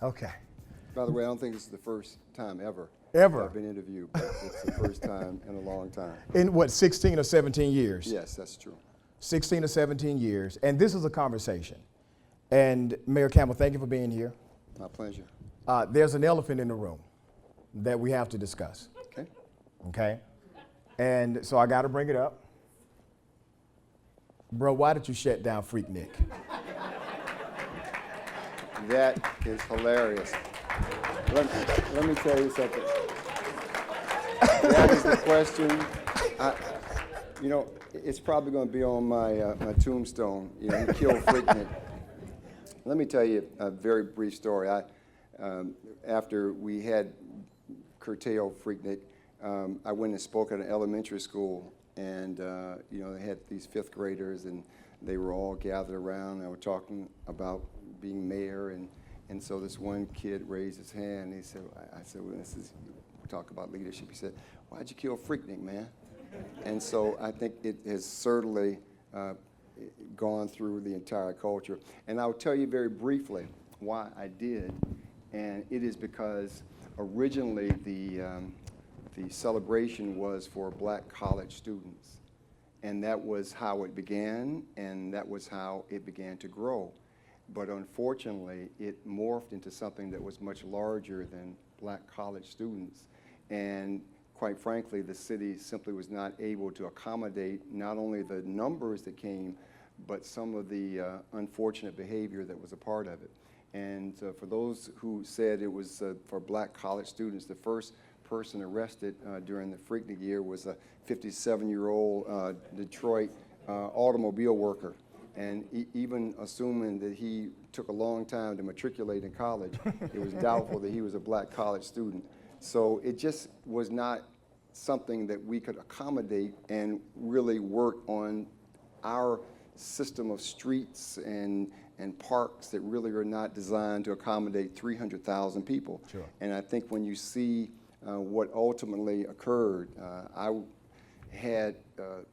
Okay. By the way, I don't think this is the first time ever Ever? I've been interviewed, but it's the first time in a long time. In what, 16 or 17 years? Yes, that's true. 16 or 17 years. And this is a conversation. And Mayor Campbell, thank you for being here. My pleasure. There's an elephant in the room that we have to discuss. Okay. Okay? And so I got to bring it up. Bro, why did you shut down Freaknik? That is hilarious. Let me tell you something. That is the question. It's probably going to be on my tombstone. He killed Freaknik. Let me tell you a very brief story. After we had curtailed Freaknik, I went and spoke at an elementary school, and they had these fifth graders, and they were all gathered around. And I was talking about being mayor, and so this one kid raised his hand. And he said, "I said, well, we talk about leadership." He said, "Why'd you kill Freaknik, man?" And so I think it has certainly gone through the entire culture. And I'll tell you very briefly why I did, and it is because originally the celebration was for black college students, and that was how it began, and that was how it began to grow. But unfortunately, it morphed into something that was much larger than black college students, and quite frankly, the city simply was not able to accommodate not only the numbers that came, but some of the unfortunate behavior that was a part of it. And for those who said it was for black college students, the first person arrested during the Freaknik year was a 57-year-old Detroit automobile worker. And even assuming that he took a long time to matriculate in college, it was doubtful that he was a black college student. So it just was not something that we could accommodate and really work on our system of streets and parks that really are not designed to accommodate 300,000 people. Sure. And I think when you see what ultimately occurred, I had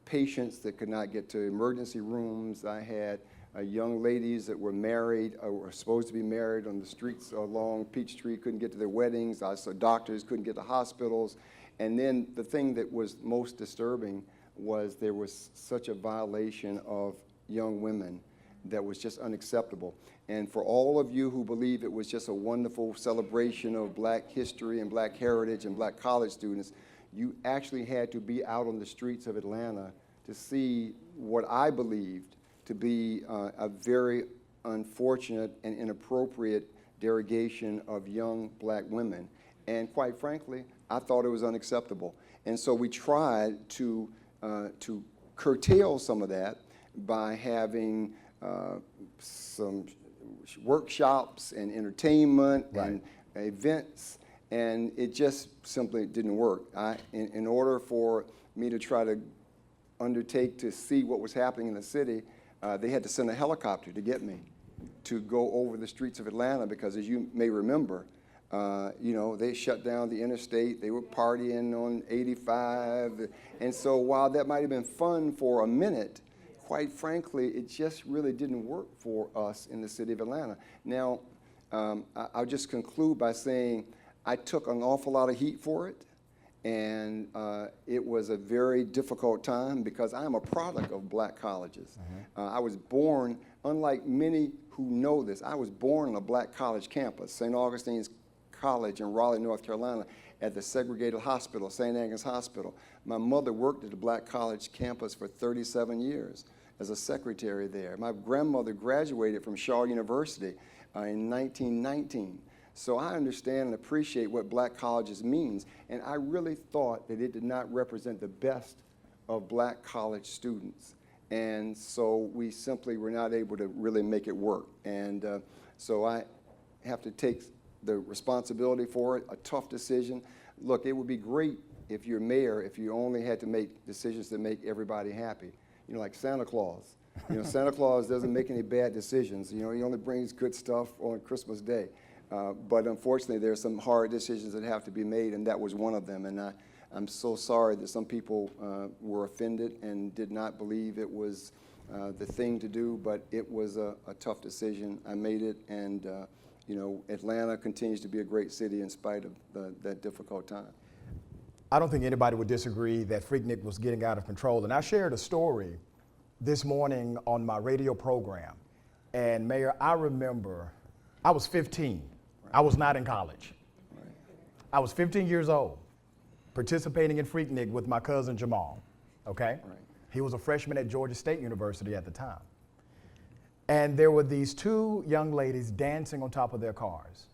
patients that could not get to emergency rooms. I had young ladies that were married or were supposed to be married on the streets along Peachtree, couldn't get to their weddings. I saw doctors couldn't get to hospitals. And then the thing that was most disturbing was there was such a violation of young women that was just unacceptable. And for all of you who believe it was just a wonderful celebration of black history and black heritage and black college students, you actually had to be out on the streets of Atlanta to see what I believed to be a very unfortunate and inappropriate derogation of young black women. And quite frankly, I thought it was unacceptable. And so we tried to curtail some of that by having some workshops and entertainment and events, and it just simply didn't work. In order for me to try to undertake to see what was happening in the city, they had to send a helicopter to get me to go over the streets of Atlanta because, as you may remember, they shut down the interstate. They were partying on 85. And so while that might have been fun for a minute, quite frankly, it just really didn't work for us in the city of Atlanta. Now, I'll just conclude by saying I took an awful lot of heat for it. And it was a very difficult time because I am a product of black colleges. I was born, unlike many who know this, I was born on a black college campus, St. Augustine's College in Raleigh, North Carolina, at the segregated hospital, St. Agnes Hospital. My mother worked at the black college campus for 37 years as a secretary there. My grandmother graduated from Shaw University in 1919. So I understand and appreciate what black colleges means, and I really thought that it did not represent the best of black college students. And so we simply were not able to really make it work. And so I have to take the responsibility for it, a tough decision. Look, it would be great if you're mayor, if you only had to make decisions that make everybody happy. Like Santa Claus. Santa Claus doesn't make any bad decisions. He only brings good stuff on Christmas Day. But unfortunately, there are some hard decisions that have to be made, and that was one of them. And I'm so sorry that some people were offended and did not believe it was the thing to do, but it was a tough decision. I made it, and you know, Atlanta continues to be a great city in spite of that difficult time. I don't think anybody would disagree that Freaknik was getting out of control. And I shared a story this morning on my radio program. And Mayor, I remember I was 15. I was not in college. I was 15 years old, participating in Freaknik with my cousin Jamal, okay? He was a freshman at Georgia State University at the time. And there were these two young ladies dancing on top of their cars.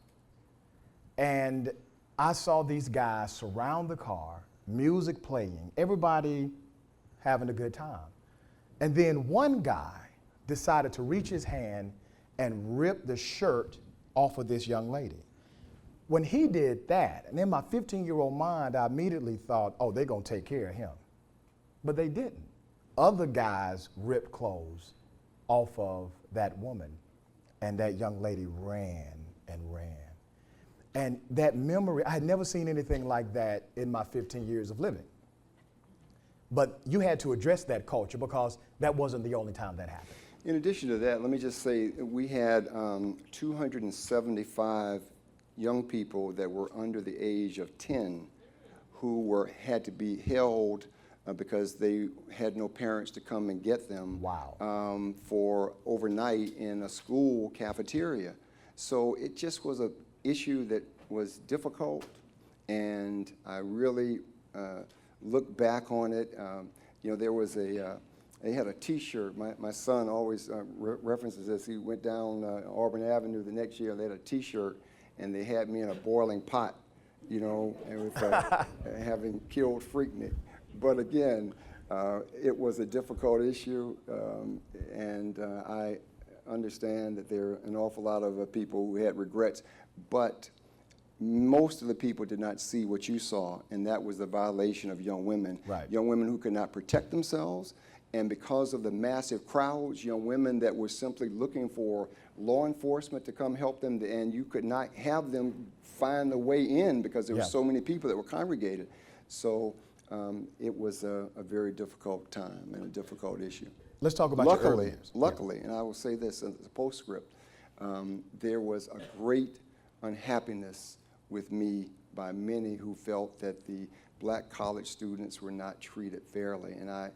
And I saw these guys surround the car, music playing, everybody having a good time. And then one guy decided to reach his hand and rip the shirt off of this young lady. When he did that, and in my 15-year-old mind, I immediately thought, oh, they're gonna take care of him. But they didn't. Other guys ripped clothes off of that woman, and that young lady ran and ran. And that memory, I had never seen anything like that in my 15 years of living. But you had to address that culture because that wasn't the only time that happened. In addition to that, let me just say we had 275 young people that were under the age of 10 who had to be held because they had no parents to come and get them. Wow. For overnight in a school cafeteria. So it just was an issue that was difficult, and I really look back on it. You know, there was they had a T-shirt. My son always references this. He went down Auburn Avenue the next year, and they had a T-shirt, and they had me in a boiling pot, you know, and with having killed Freaknik. But again, it was a difficult issue, and I understand that there are an awful lot of people who had regrets, but most of the people did not see what you saw, and that was the violation of young women. Right. Young women who could not protect themselves, and because of the massive crowds, young women that were simply looking for law enforcement to come help them, and you could not have them find the way in because there were so many people that were congregated. So it was a very difficult time and a difficult issue. Let's talk about your early years. Luckily, and I will say this as a postscript, there was a great unhappiness with me by many who felt that the black college students were not treated fairly. And I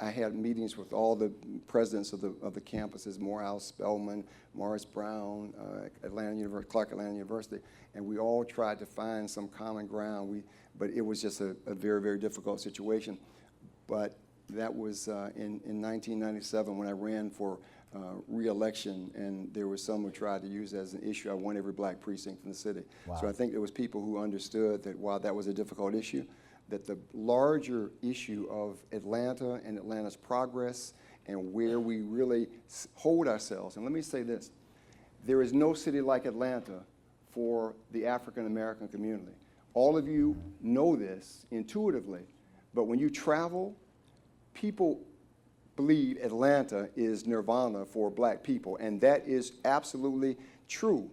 had meetings with all the presidents of the campuses, Morehouse, Spelman, Morris Brown, Clark Atlanta University, and we all tried to find some common ground. But it was just a very, very difficult situation. But that was in 1997 when I ran for re-election, and there were some who tried to use it as an issue. I won every black precinct in the city. Wow. So I think there was people who understood that while that was a difficult issue, that the larger issue of Atlanta and Atlanta's progress and where we really hold ourselves. And let me say this, there is no city like Atlanta for the African American community. All of you know this intuitively, but when you travel, people believe Atlanta is nirvana for black people, and that is absolutely true.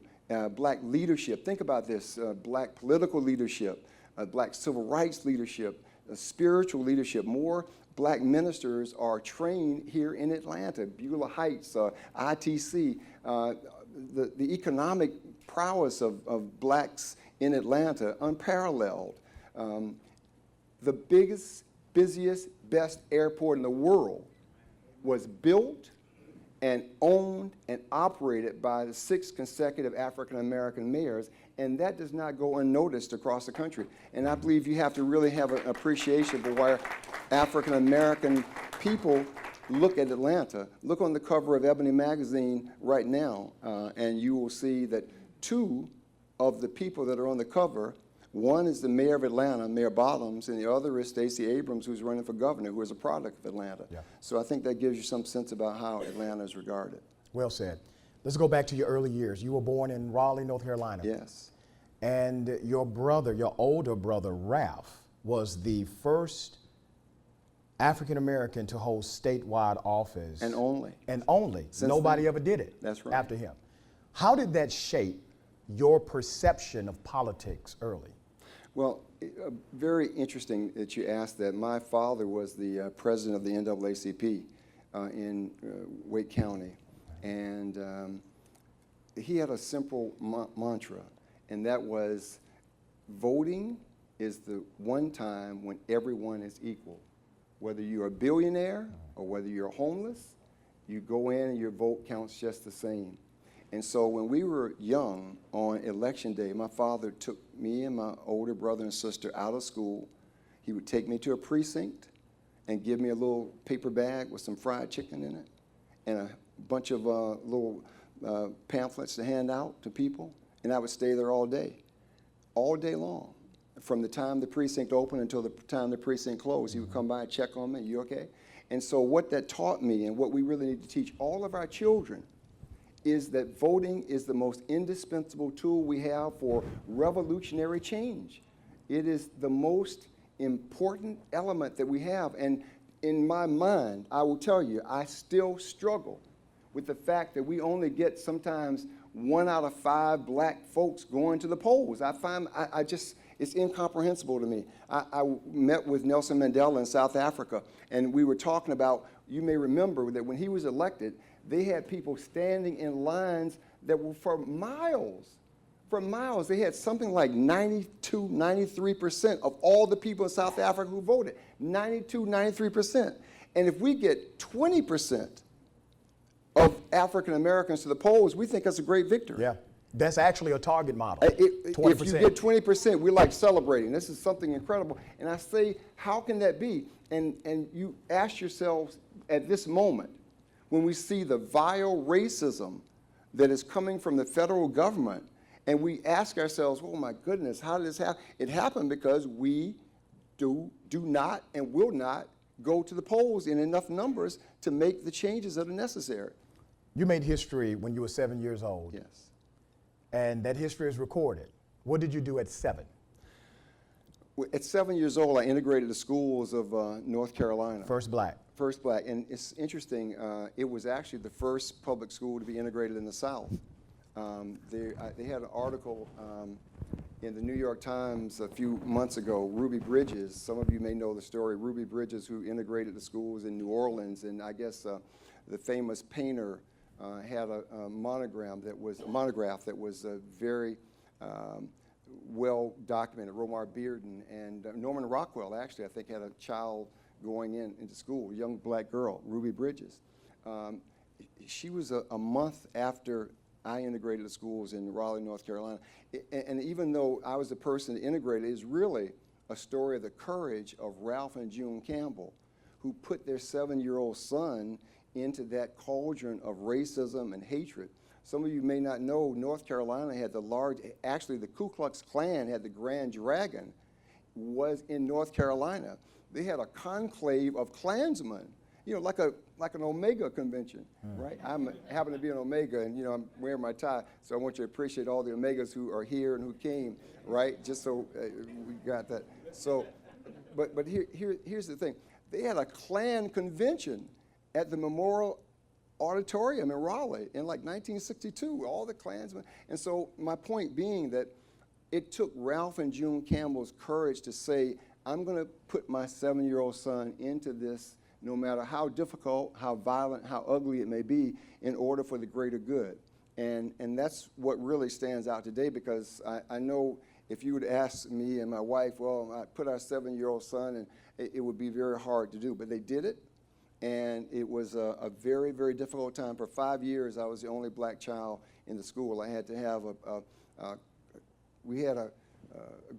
Black leadership, think about this, black political leadership, black civil rights leadership, spiritual leadership. More black ministers are trained here in Atlanta, Beulah Heights, ITC. The economic prowess of blacks in Atlanta, unparalleled. The biggest, busiest, best airport in the world was built and owned and operated by the 6 consecutive African-American mayors, and that does not go unnoticed across the country. And I believe you have to really have an appreciation for why African-American people look at Atlanta. Look on the cover of Ebony magazine right now, and you will see that 2 of the people that are on the cover, one is the mayor of Atlanta, Mayor Bottoms, and the other is Stacey Abrams, who's running for governor, who is a product of Atlanta. Yeah. So I think that gives you some sense about how Atlanta is regarded. Well said. Let's go back to your early years. You were born in Raleigh, North Carolina. Yes. And your brother, your older brother, Ralph, was the first African-American to hold statewide office. And only. And only. Since nobody then. ever did it. That's right. After him. How did that shape your perception of politics early? Well, very interesting that you asked that. My father was the president of the NAACP in Wake County. And he had a simple mantra, and that was, voting is the one time when everyone is equal. Whether you're a billionaire or whether you're homeless, you go in and your vote counts just the same. And so when we were young on election day, my father took me and my older brother and sister out of school. He would take me to a precinct and give me a little paper bag with some fried chicken in it and a bunch of little pamphlets to hand out to people. And I would stay there all day long. From the time the precinct opened until the time the precinct closed, he would come by and check on me. You okay? And so what that taught me, and what we really need to teach all of our children, is that voting is the most indispensable tool we have for revolutionary change. It is the most important element that we have. And in my mind, I will tell you, I still struggle with the fact that we only get sometimes 1 out of 5 black folks going to the polls. I find, it's incomprehensible to me. I met with Nelson Mandela in South Africa, and we were talking about, you may remember that when he was elected, they had people standing in lines that were for miles. For miles. They had something like 92, 93% of all the people in South Africa who voted. 92, 93%. And if we get 20% of African Americans to the polls, we think that's a great victory. Yeah, that's actually a target model. 20%. If you get 20%, we're like celebrating. This is something incredible. And I say, how can that be? And you ask yourselves at this moment, when we see the vile racism that is coming from the federal government, and we ask ourselves, oh my goodness, how did this happen? It happened because we do not and will not go to the polls in enough numbers to make the changes that are necessary. You made history when you were 7 years old. Yes. And that history is recorded. What did you do at 7? At 7 years old, I integrated the schools of North Carolina. First black. First black. And it's interesting, it was actually the first public school to be integrated in the South. They had an article in the New York Times a few months ago, Ruby Bridges. Some of you may know the story. Ruby Bridges, who integrated the schools in New Orleans, and I guess the famous painter had a monograph that was very well documented. Romar Bearden and Norman Rockwell, actually, I think, had a child going into school, a young black girl, Ruby Bridges. She was a month after I integrated the schools in Raleigh, North Carolina. And even though I was the person to integrate it, it's really a story of the courage of Ralph and June Campbell, who put their 7-year-old son into that cauldron of racism and hatred. Some of you may not know, North Carolina had actually the Ku Klux Klan had the Grand Dragon, was in North Carolina. They had a conclave of Klansmen, like an Omega convention, right? I happen to be an Omega, and I'm wearing my tie, so I want you to appreciate all the Omegas who are here and who came, right? Just so we got that. So, but here's the thing: they had a Klan convention at the Memorial Auditorium in Raleigh in like 1962. All the Klansmen, and so my point being that it took Ralph and June Campbell's courage to say, "I'm going to put my 7-year-old son into this." No matter how difficult, how violent, how ugly it may be, in order for the greater good. And that's what really stands out today, because I know if you would ask me and my wife, well, I put our 7-year-old son, and it would be very hard to do. But they did it, and it was a very, very difficult time. For 5 years, I was the only black child in the school. I had to have we had a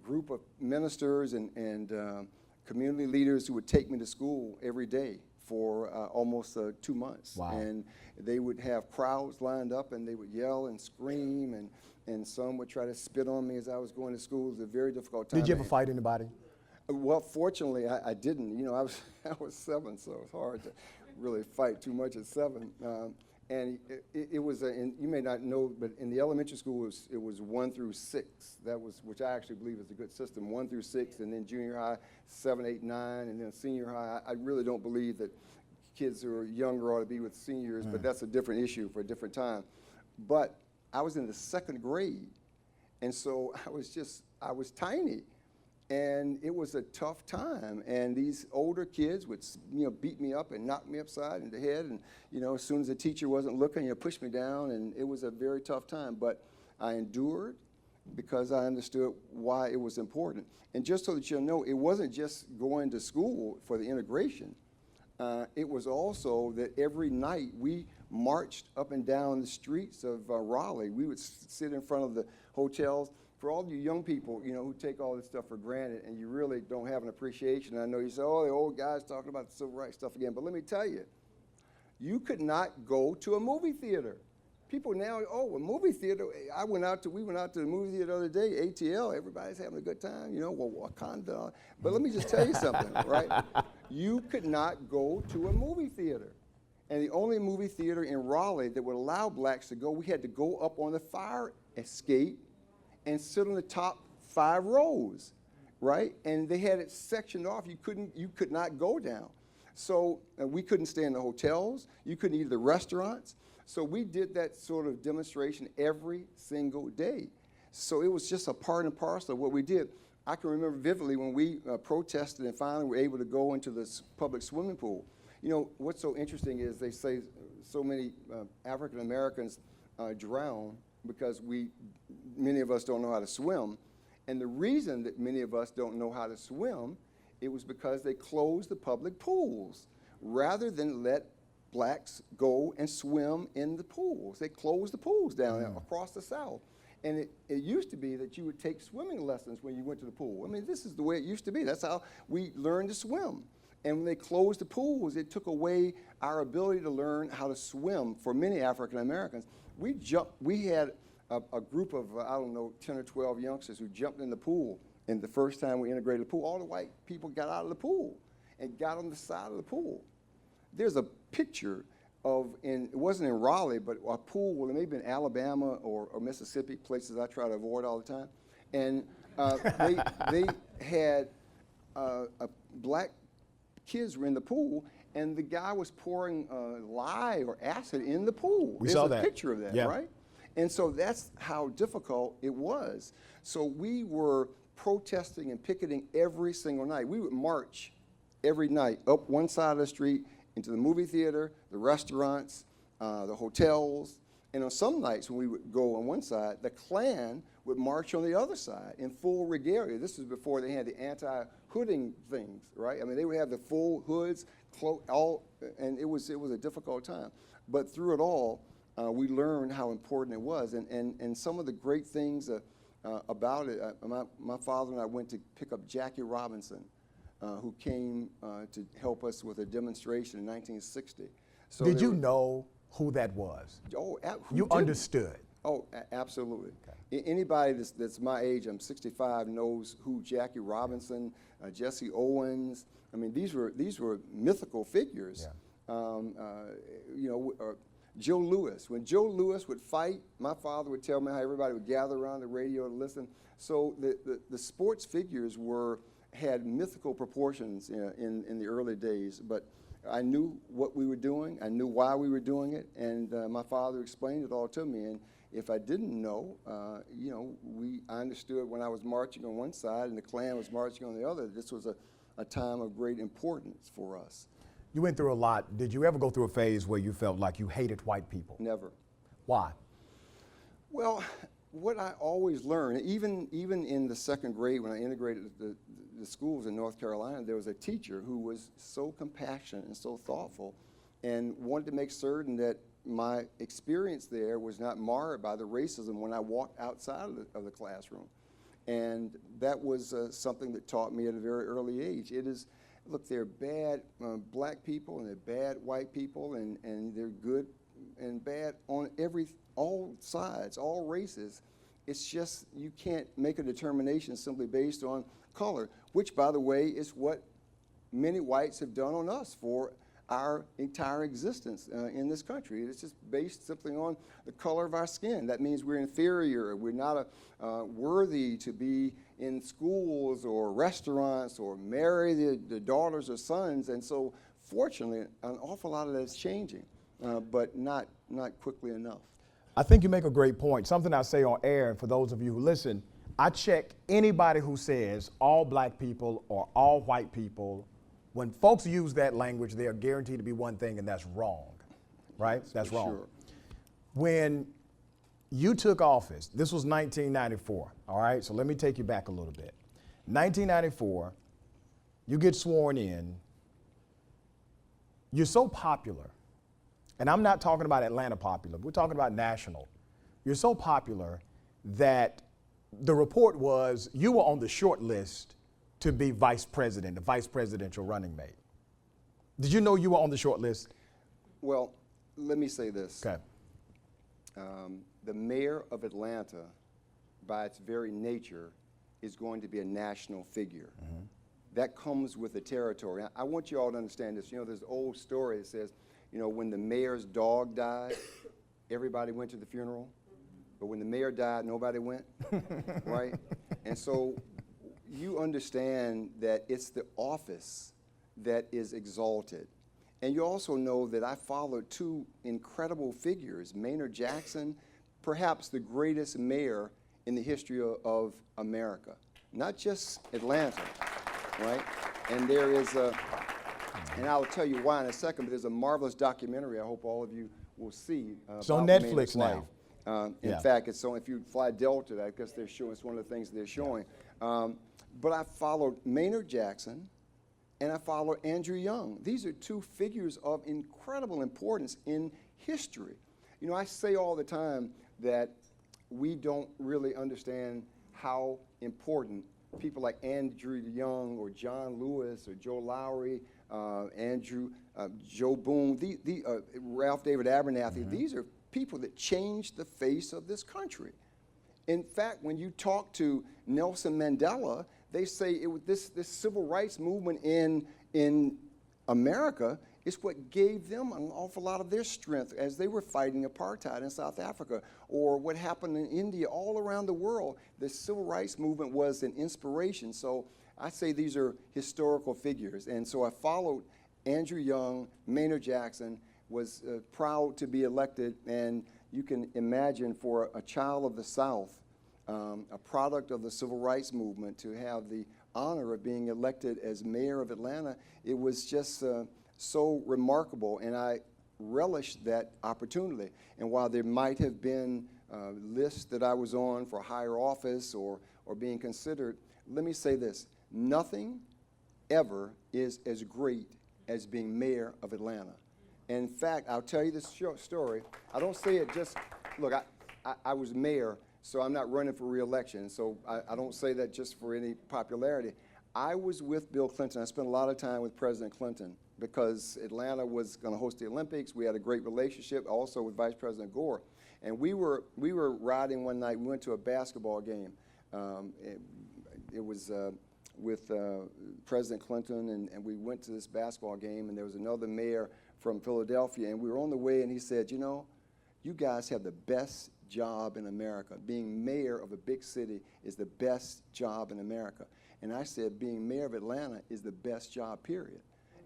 group of ministers and community leaders who would take me to school every day for almost 2 months. Wow. And they would have crowds lined up, and they would yell and scream, and some would try to spit on me as I was going to school. It was a very difficult time. Did you ever fight anybody? Well, fortunately, I didn't. I was 7, so it's hard to really fight too much at 7. And it was, and you may not know, but in the elementary school, it was 1 through 6. Which I actually believe is a good system, 1 through 6, and then junior high, 7, 8, 9, and then senior high. I really don't believe that kids who are younger ought to be with seniors, but that's a different issue for a different time. But I was in the 2nd grade, and so I was tiny. And it was a tough time. And these older kids would, beat me up and knock me upside in the head. And, as soon as the teacher wasn't looking, push me down. And it was a very tough time. But I endured because I understood why it was important. And just so that you'll know, it wasn't just going to school for the integration. It was also that every night we marched up and down the streets of Raleigh. We would sit in front of the hotels. For all you young people, who take all this stuff for granted and you really don't have an appreciation. I know you say, oh, the old guy's talking about the civil rights stuff again. But let me tell you, you could not go to a movie theater. People now, a movie theater. We went out to the movie theater the other day, ATL. Everybody's having a good time, Wakanda. But let me just tell you something, right? You could not go to a movie theater. And the only movie theater in Raleigh that would allow blacks to go, we had to go up on the fire escape and sit on the top 5 rows, right? And they had it sectioned off. You could not go down. So we couldn't stay in the hotels. You couldn't eat at the restaurants. So we did that sort of demonstration every single day. So it was just a part and parcel of what we did. I can remember vividly when we protested and finally were able to go into this public swimming pool. What's so interesting is they say so many African Americans drown because many of us don't know how to swim. And the reason that many of us don't know how to swim, it was because they closed the public pools rather than let blacks go and swim in the pools. They closed the pools down across the South. And it used to be that you would take swimming lessons when you went to the pool. I mean, this is the way it used to be. That's how we learned to swim. And when they closed the pools, it took away our ability to learn how to swim for many African Americans. We had a group of, 10 or 12 youngsters who jumped in the pool. And the first time we integrated the pool, all the white people got out of the pool and got on the side of the pool. There's a picture it wasn't in Raleigh, but a pool, well, it may have been Alabama or Mississippi, places I try to avoid all the time. And they had black kids were in the pool, and the guy was pouring lye or acid in the pool. We saw that. There's a picture of that, yeah. Right? And so that's how difficult it was. So we were protesting and picketing every single night. We would march every night up one side of the street into the movie theater, the restaurants, the hotels. And on some nights when we would go on one side, the Klan would march on the other side in full regalia. This was before they had the anti-hooding things, right? I mean, they would have the full hoods, and it was a difficult time. But through it all, we learned how important it was. And some of the great things about it, my father and I went to pick up Jackie Robinson, who came to help us with a demonstration in 1960. So Did you know who that was? Oh, you understood? Oh, absolutely. Okay. Anybody that's my age, I'm 65, knows who Jackie Robinson, Jesse Owens. I mean, these were mythical figures. Yeah. Joe Louis. When Joe Louis would fight, my father would tell me how everybody would gather around the radio to listen. So the sports figures had mythical proportions in the early days, but I knew what we were doing. I knew why we were doing it, and my father explained it all to me. And if I didn't know, I understood when I was marching on one side and the Klan was marching on the other. This was a time of great importance for us. You went through a lot. Did you ever go through a phase where you felt like you hated white people? Never. Why? Well, what I always learned, even in the second grade when I integrated the schools in North Carolina, there was a teacher who was so compassionate and so thoughtful and wanted to make certain that my experience there was not marred by the racism when I walked outside of the classroom. And that was something that taught me at a very early age. Look, there are bad black people and there are bad white people, and they're good and bad on all sides, all races. It's just you can't make a determination simply based on color, which, by the way, is what many whites have done on us for our entire existence in this country. It's just based simply on the color of our skin. That means we're inferior. We're not worthy to be in schools or restaurants or marry the daughters or sons. And so, fortunately, an awful lot of that is changing, but not quickly enough. I think you make a great point. Something I say on air, and for those of you who listen, I check anybody who says all black people or all white people. When folks use that language, they are guaranteed to be one thing, and that's wrong, right? That's wrong. Sure. When you took office, this was 1994, all right? So let me take you back a little bit. 1994, you get sworn in. You're so popular, and I'm not talking about Atlanta popular, we're talking about national. You're so popular that the report was you were on the short list to be vice president, the vice presidential running mate. Did you know you were on the short list? Well, let me say this. Okay. The mayor of Atlanta, by its very nature, is going to be a national figure. Mm-hmm. That comes with the territory. I want you all to understand this. You know, there's an old story that says, you know, when the mayor's dog died, everybody went to the funeral. But when the mayor died, nobody went, right? And so you understand that it's the office that is exalted. And you also know that I followed two incredible figures, Maynard Jackson, perhaps the greatest mayor in the history of America, not just Atlanta, right? And there is and I'll tell you why in a second, but there's a marvelous documentary I hope all of you will see. It's on Netflix now. In fact, it's on, if you fly Delta, I guess they're showing, it's one of the things they're showing. But I followed Maynard Jackson and I followed Andrew Young. These are two figures of incredible importance in history. You know, I say all the time that we don't really understand how important people like Andrew Young or John Lewis or Joe Lowry, Joe Boone, Ralph David Abernathy, mm-hmm. These are people that changed the face of this country. In fact, when you talk to Nelson Mandela, they say this civil rights movement in America is what gave them an awful lot of their strength as they were fighting apartheid in South Africa, or what happened in India, all around the world. The civil rights movement was an inspiration. So I say these are historical figures. And so I followed Andrew Young, Maynard Jackson, was proud to be elected. And you can imagine for a child of the South, a product of the civil rights movement, to have the honor of being elected as mayor of Atlanta, it was just so remarkable, and I relished that opportunity. And while there might have been lists that I was on for higher office or being considered, let me say this: nothing ever is as great as being mayor of Atlanta. And in fact, I'll tell you this story. I don't say it just, look, I was mayor, so I'm not running for re-election, so I don't say that just for any popularity. I was with Bill Clinton. I spent a lot of time with President Clinton because Atlanta was going to host the Olympics. We had a great relationship also with Vice President Gore. And we were riding one night. We went to a basketball game. It was with President Clinton, and we went to this basketball game, and there was another mayor from Philadelphia, and we were on the way, and he said, you know, you guys have the best job in America. Being mayor of a big city is the best job in America. And I said, being mayor of Atlanta is the best job, period.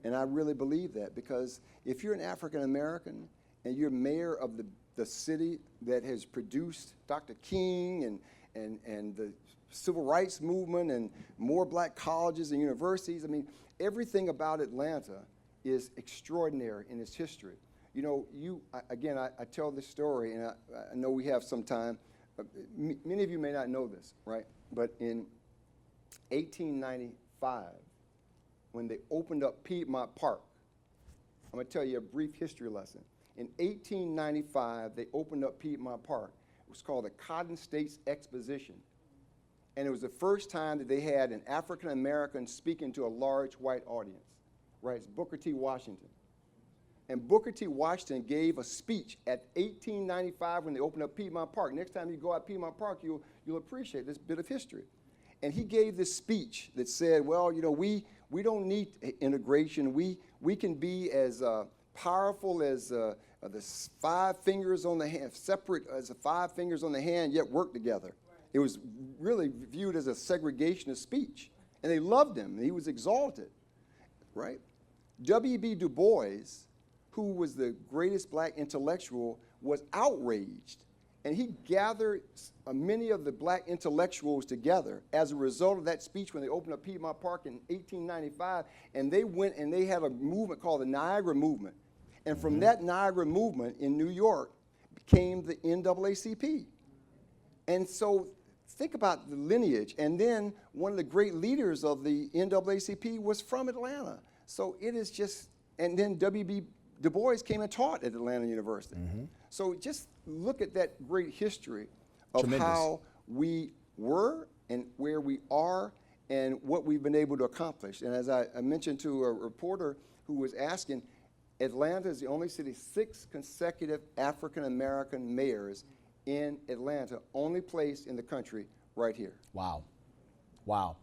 And I really believe that, because if you're an African American and you're mayor of the city that has produced Dr. King and the civil rights movement and more black colleges and universities, I mean, everything about Atlanta is extraordinary in its history. You know, I tell this story, and I know we have some time. Many of you may not know this, right? But in 1895, when they opened up Piedmont Park, I'm going to tell you a brief history lesson. In 1895, they opened up Piedmont Park. It was called the Cotton States Exposition. And it was the first time that they had an African American speaking to a large white audience, right? It's Booker T. Washington. And Booker T. Washington gave a speech at 1895 when they opened up Piedmont Park. Next time you go out Piedmont Park, you'll appreciate this bit of history. And he gave this speech that said, well, you know, we don't need integration. We can be as powerful as the 5 fingers on the hand, separate as the 5 fingers on the hand, yet work together. Right. It was really viewed as a segregationist speech. And they loved him. He was exalted, right? W.B. Du Bois, who was the greatest black intellectual, was outraged. And he gathered many of the black intellectuals together as a result of that speech when they opened up Piedmont Park in 1895. And they went and they had a movement called the Niagara Movement. And from that Niagara Movement in New York came the NAACP. And so think about the lineage. And then one of the great leaders of the NAACP was from Atlanta. So it is just, and then W.B. Du Bois came and taught at Atlanta University. So just look at that great history of Tremendous. how we were and where we are and what we've been able to accomplish. And as I mentioned to a reporter who was asking, Atlanta is the only city, 6 consecutive African-American mayors in Atlanta, only place in the country right here. Wow. Wow.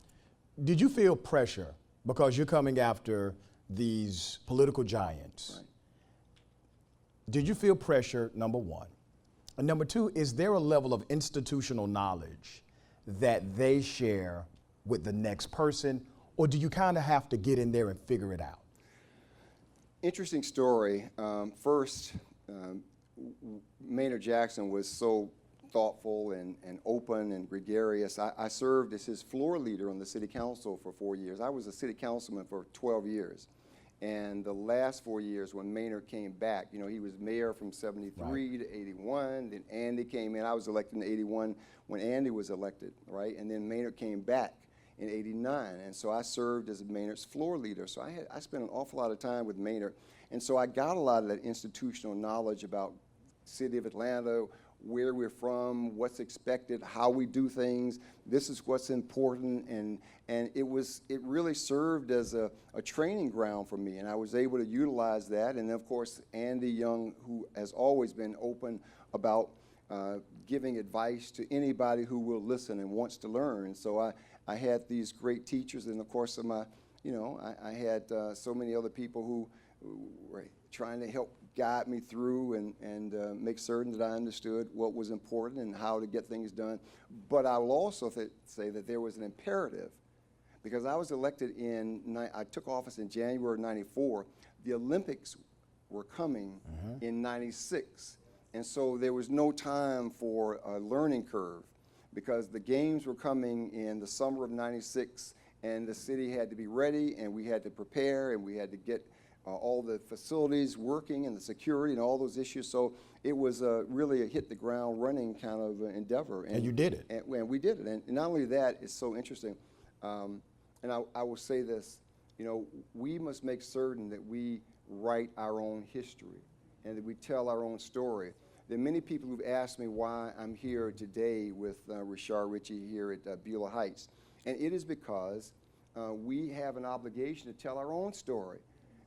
Did you feel pressure because you're coming after these political giants? Right. Did you feel pressure, number one? And number two, is there a level of institutional knowledge that they share with the next person, or do you kind of have to get in there and figure it out? Interesting story. First, Maynard Jackson was so thoughtful and open and gregarious. I served as his floor leader on the city council for 4 years. I was a city councilman for 12 years. And the last 4 years when Maynard came back, you know, he was mayor from 73 to 81, then Andy came in. I was elected in 81 when Andy was elected, right? And then Maynard came back in 89, and so I served as Maynard's floor leader. So I spent an awful lot of time with Maynard, and so I got a lot of that institutional knowledge about city of Atlanta, where we're from, what's expected, how we do things. This is what's important, and it really served as a training ground for me, and I was able to utilize that. And of course, Andy Young, who has always been open about giving advice to anybody who will listen and wants to learn. So I had these great teachers, and of course, I had so many other people who were trying to help guide me through and make certain that I understood what was important and how to get things done. But I will also say that there was an imperative, because I was elected I took office in January of '94. The Olympics were coming in '96. And so there was no time for a learning curve, because the games were coming in the summer of '96, and the city had to be ready, and we had to prepare, and we had to get all the facilities working and the security and all those issues. So it was really a hit the ground running kind of endeavor. And you did it. And we did it. And not only that, it's so interesting. And I will say this, we must make certain that we write our own history and that we tell our own story. There are many people who've asked me why I'm here today with Rashard Ritchie here at Beulah Heights. And it is because we have an obligation to tell our own story.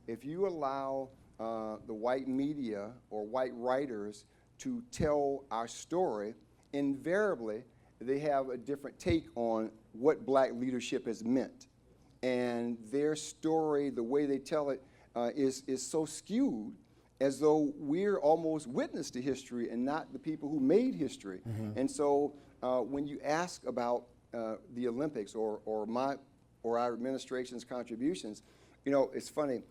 If you allow the white media or white writers to tell our story, invariably they have a different take on what black leadership has meant. And their story, the way they tell it, is so skewed, as though we're almost witness to history and not the people who made history. And so when you ask about the Olympics or our administration's contributions, it's funny.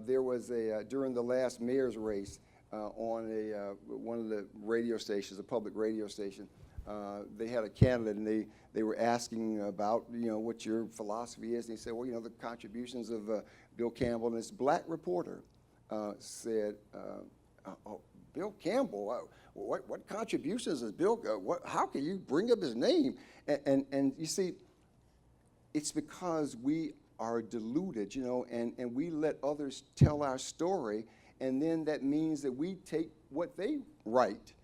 There was during the last mayor's race on one of the radio stations, a public radio station, they had a candidate, and they were asking about, what your philosophy is. And he said, well, the contributions of Bill Campbell. And this black reporter said, oh, Bill Campbell, what contributions has Bill, how can you bring up his name? And you see, it's because we are deluded, and we let others tell our story, and then that means that we take what they write,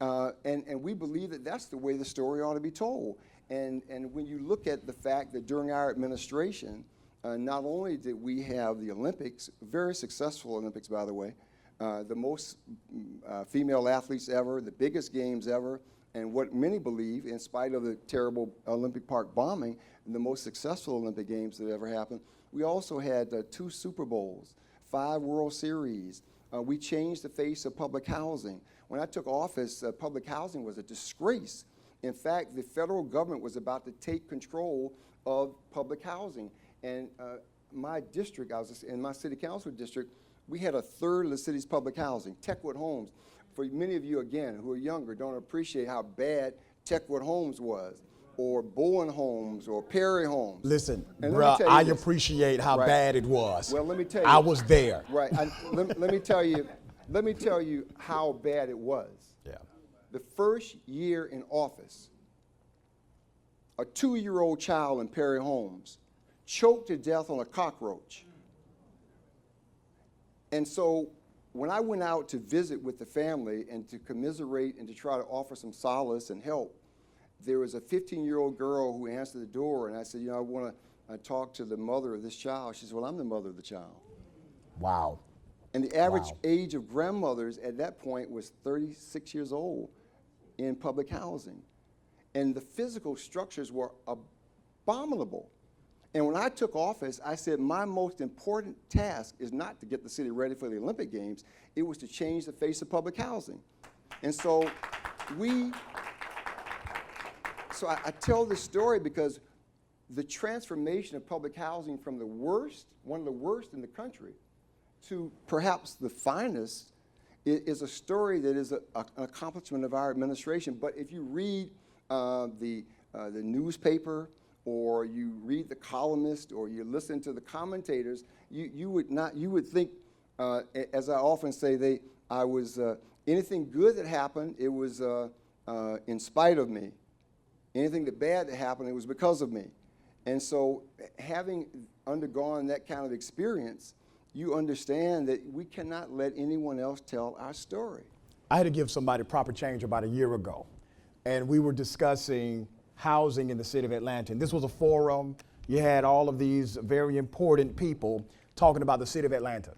and we believe that that's the way the story ought to be told. And when you look at the fact that during our administration, not only did we have the Olympics, very successful Olympics, by the way, the most female athletes ever, the biggest games ever, and what many believe, in spite of the terrible Olympic Park bombing, the most successful Olympic Games that ever happened. We also had 2 Super Bowls, 5 World Series. We changed the face of public housing. When I took office, public housing was a disgrace. In fact, the federal government was about to take control of public housing. And my district, I was in my city council district, we had 1/3 of the city's public housing, Techwood Homes. for many of you, again, who are younger, don't appreciate how bad Techwood Homes was, or Bowen Homes, or Perry Homes. Listen, And bro, I this, appreciate how right? bad it was. Well, let me tell you. I was there. Right. Let me tell you how bad it was. Yeah. The first year in office, a 2-year-old child in Perry Homes choked to death on a cockroach. And so when I went out to visit with the family and to commiserate and to try to offer some solace and help, there was a 15-year-old girl who answered the door, and I said, I want to talk to the mother of this child. She said, well, I'm the mother of the child. Wow. And the average age of grandmothers at that point was 36 years old in public housing. And the physical structures were abominable. And when I took office, I said my most important task is not to get the city ready for the Olympic Games. It was to change the face of public housing. And so I tell this story because the transformation of public housing from the worst, one of the worst in the country, to perhaps the finest is a story that is an accomplishment of our administration. But if you read the newspaper, or you read the columnist, or you listen to the commentators, you would think, as I often say, anything good that happened, it was in spite of me. Anything that bad that happened, it was because of me. And so, having undergone that kind of experience, you understand that we cannot let anyone else tell our story. I had to give somebody proper change about a year ago, and we were discussing housing in the city of Atlanta. And this was a forum. You had all of these very important people talking about the city of Atlanta.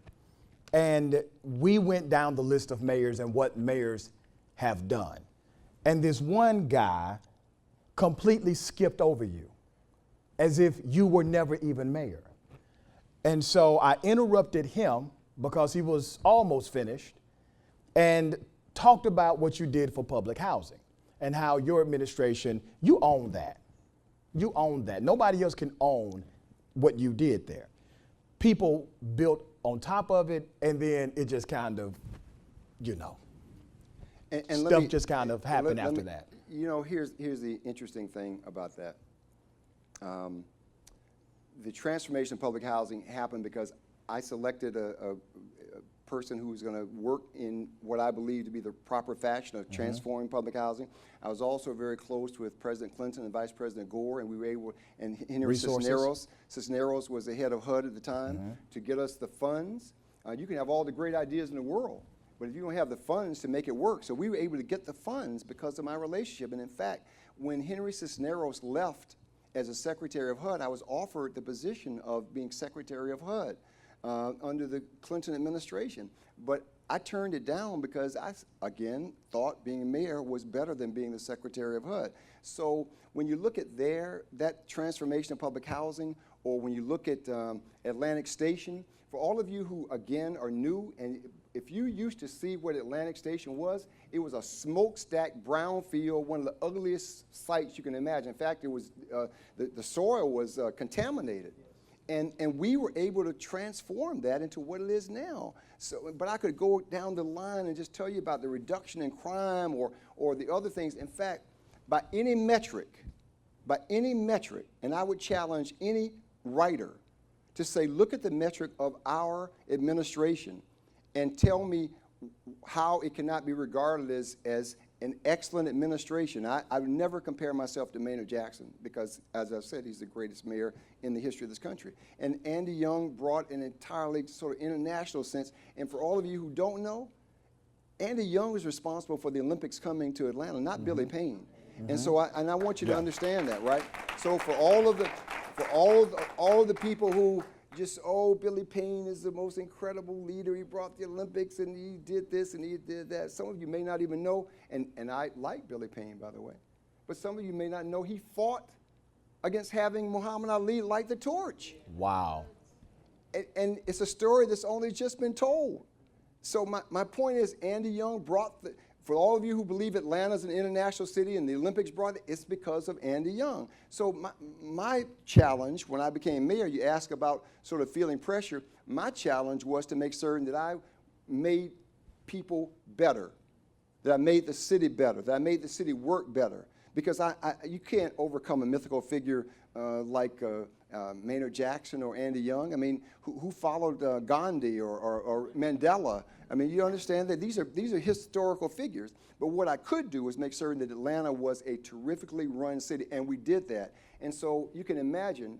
And we went down the list of mayors and what mayors have done. And this one guy completely skipped over you as if you were never even mayor. And so I interrupted him because he was almost finished and talked about what you did for public housing and how your administration, you own that. You own that. Nobody else can own what you did there. People built on top of it, and then it just kind of, And stuff just kind of happened after that. Here's the interesting thing about that. The transformation of public housing happened because I selected a person who was going to work in what I believe to be the proper fashion of transforming public housing. I was also very close with President Clinton and Vice President Gore, and we were able, and Henry Cisneros was the head of HUD at the time, to get us the funds. You can have all the great ideas in the world, but if you don't have the funds to make it work. So we were able to get the funds because of my relationship. And in fact, when Henry Cisneros left as a Secretary of HUD, I was offered the position of being Secretary of HUD under the Clinton administration. But I turned it down because I, again, thought being mayor was better than being the Secretary of HUD. So when you look at that transformation of public housing, or when you look at Atlantic Station, for all of you who, again, are new, and if you used to see what Atlantic Station was, it was a smokestack brownfield, one of the ugliest sites you can imagine. In fact, it was the soil was contaminated. And we were able to transform that into what it is now. So, but I could go down the line and just tell you about the reduction in crime or the other things. In fact, by any metric, and I would challenge any writer to say, look at the metric of our administration and tell me how it cannot be regarded as an excellent administration. I would never compare myself to Maynard Jackson because, as I've said, he's the greatest mayor in the history of this country. And Andy Young brought an entirely sort of international sense. And for all of you who don't know, Andy Young was responsible for the Olympics coming to Atlanta, not Billy Payne. And so I want you to understand that, right? So for all of the people who just, Billy Payne is the most incredible leader. He brought the Olympics and he did this and he did that. Some of you may not even know, and I like Billy Payne, by the way, but some of you may not know he fought against having Muhammad Ali light the torch. Wow. And it's a story that's only just been told. So my point is, Andy Young brought for all of you who believe Atlanta's an international city and the Olympics brought it, it's because of Andy Young. So my challenge when I became mayor, you ask about sort of feeling pressure, my challenge was to make certain that I made people better. that I made the city better, that I made the city work better. Because you can't overcome a mythical figure like Maynard Jackson or Andy Young. I mean, who followed Gandhi or Mandela? I mean, you understand that these are historical figures. But what I could do was make certain that Atlanta was a terrifically run city, and we did that. And so you can imagine